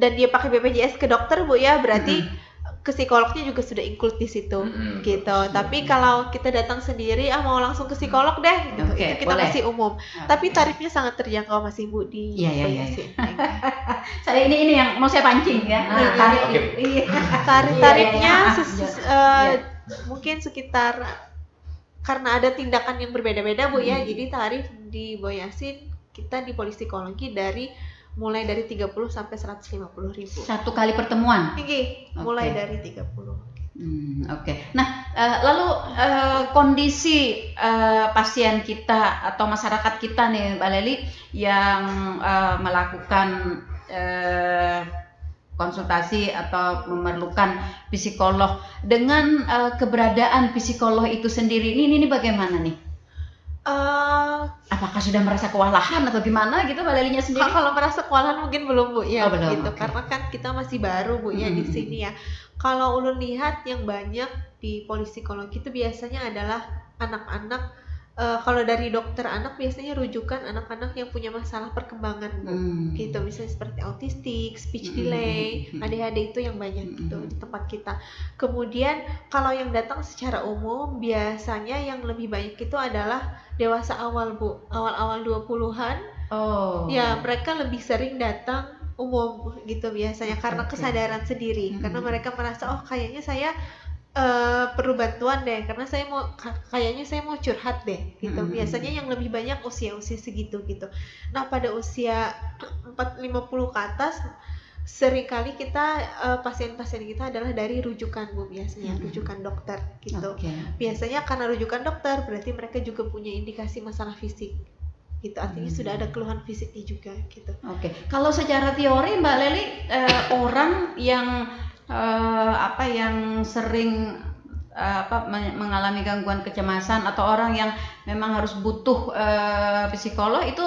Dan dia pakai BPJS ke dokter Bu ya, berarti ke psikolognya juga sudah include di situ gitu. Tapi kalau kita datang sendiri mau langsung ke psikolog deh gitu, itu kita masih umum. Tapi tarifnya sangat terjangkau masih Bu di Yasin. Saya ini yang mau saya pancing ya. Tarifnya mungkin sekitar, karena ada tindakan yang berbeda-beda Bu ya. Jadi tarif di Yasin kita di poli psikologi mulai dari 30 sampai 150.000. Satu kali pertemuan? Mulai dari 30. Nah, lalu kondisi pasien kita atau masyarakat kita nih Mbak Leli yang melakukan konsultasi atau memerlukan psikolog, dengan keberadaan psikolog itu sendiri ini bagaimana nih? Apakah sudah merasa kewalahan atau gimana gitu Mbak Lelinya sendiri? Kalau merasa kewalahan mungkin belum Bu ya, belum, gitu. Karena kan kita masih baru Bu ya di sini ya. Kalau ulun lihat yang banyak di poli psikologi itu biasanya adalah anak-anak. Kalau dari dokter anak biasanya rujukan anak-anak yang punya masalah perkembangan Bu, gitu. Misalnya seperti autistik, speech delay, ADHD itu yang banyak gitu di tempat kita. Kemudian kalau yang datang secara umum biasanya yang lebih banyak itu adalah dewasa awal Bu, awal-awal 20-an. Ya mereka lebih sering datang umum gitu biasanya karena kesadaran sendiri, karena mereka merasa kayaknya saya perlu bantuan deh, karena kayaknya saya mau curhat deh gitu. Biasanya yang lebih banyak usia-usia segitu gitu. Nah pada usia 50 ke atas seringkali kita pasien-pasien kita adalah dari rujukan Bu, biasanya rujukan dokter gitu. Biasanya karena rujukan dokter berarti mereka juga punya indikasi masalah fisik gitu, artinya sudah ada keluhan fisiknya juga gitu. Kalau secara teori Mbak Leli, orang yang yang sering mengalami gangguan kecemasan atau orang yang memang harus butuh psikolog itu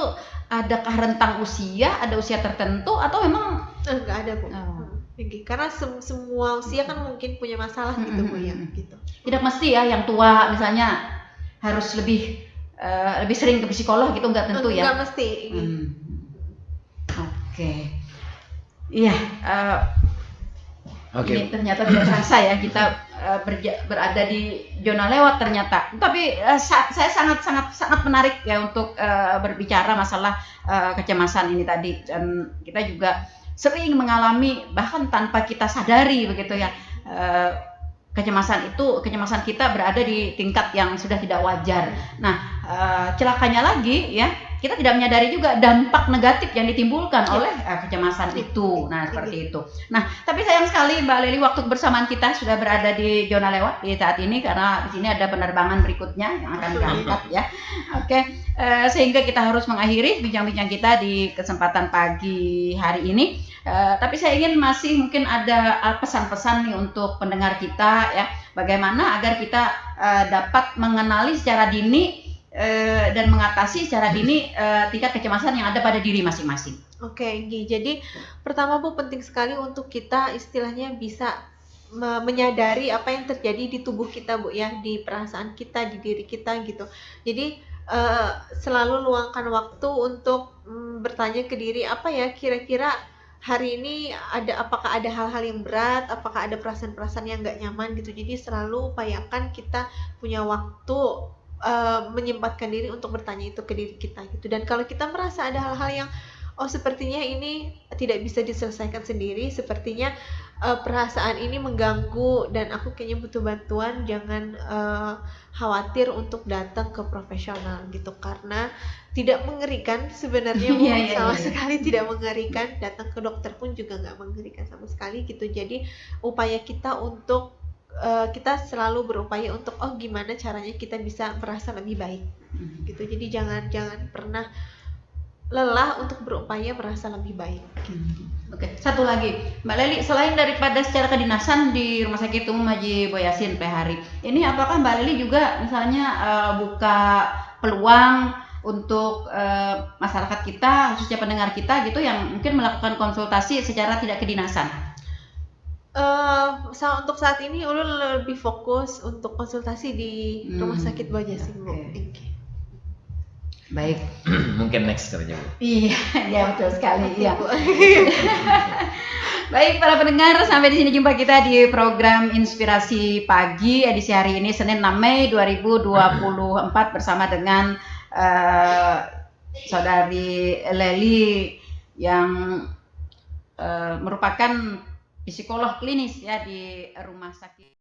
adakah rentang usia, ada usia tertentu atau memang enggak ada Bu? Karena semua usia kan mungkin punya masalah gitu Bu ya gitu. Tidak mesti ya yang tua misalnya harus lebih sering ke psikolog gitu, enggak tentu ya? Enggak mesti. Iya, Oke. ini ternyata tidak terasa ya kita berada di zona lewat ternyata. Tapi saya sangat menarik ya untuk berbicara masalah kecemasan ini tadi, dan kita juga sering mengalami bahkan tanpa kita sadari begitu ya. Kecemasan kita berada di tingkat yang sudah tidak wajar. Nah, celakanya lagi ya, kita tidak menyadari juga dampak negatif yang ditimbulkan oleh kecemasan itu. Nah, seperti itu. Nah, tapi sayang sekali Mbak Lely, waktu kebersamaan kita sudah berada di zona lewat di saat ini, karena di sini ada penerbangan berikutnya yang akan berangkat ya. Oke, sehingga kita harus mengakhiri bincang-bincang kita di kesempatan pagi hari ini. Tapi saya ingin masih mungkin ada pesan-pesan nih untuk pendengar kita ya, bagaimana agar kita dapat mengenali secara dini dan mengatasi secara dini tingkat kecemasan yang ada pada diri masing-masing. Oke, jadi pertama Bu, penting sekali untuk kita istilahnya bisa menyadari apa yang terjadi di tubuh kita Bu ya, di perasaan kita, di diri kita gitu. Jadi selalu luangkan waktu untuk bertanya ke diri, apa ya kira-kira hari ini apakah ada hal-hal yang berat, apakah ada perasaan-perasaan yang nggak nyaman gitu. Jadi selalu upayakan kita punya waktu menyempatkan diri untuk bertanya itu ke diri kita gitu. Dan kalau kita merasa ada hal-hal yang sepertinya ini tidak bisa diselesaikan sendiri, sepertinya perasaan ini mengganggu dan aku kayaknya butuh bantuan, jangan khawatir untuk datang ke profesional gitu, karena tidak mengerikan sebenarnya Bu, sama sekali tidak mengerikan. Datang ke dokter pun juga nggak mengerikan sama sekali gitu. Jadi upaya kita untuk kita selalu berupaya untuk gimana caranya kita bisa merasa lebih baik gitu. Jadi jangan pernah lelah untuk berupaya merasa lebih baik. Oke, satu lagi Mbak Lely, selain daripada secara kedinasan di Rumah Sakit Umum Haji Boyasin Pehari, ini apakah Mbak Lely juga misalnya buka peluang untuk masyarakat kita, khususnya pendengar kita gitu, yang mungkin melakukan konsultasi secara tidak kedinasan? Untuk saat ini Ulul lebih fokus untuk konsultasi di Rumah Sakit Boyasin Bu. Okay. Baik. Mungkin next saja Bu. Iya, ya betul sekali. Iya. Baik para pendengar, sampai di sini jumpa kita di program Inspirasi Pagi edisi hari ini Senin 6 Mei 2024 bersama dengan Saudari Lely yang merupakan psikolog klinis ya di Rumah Sakit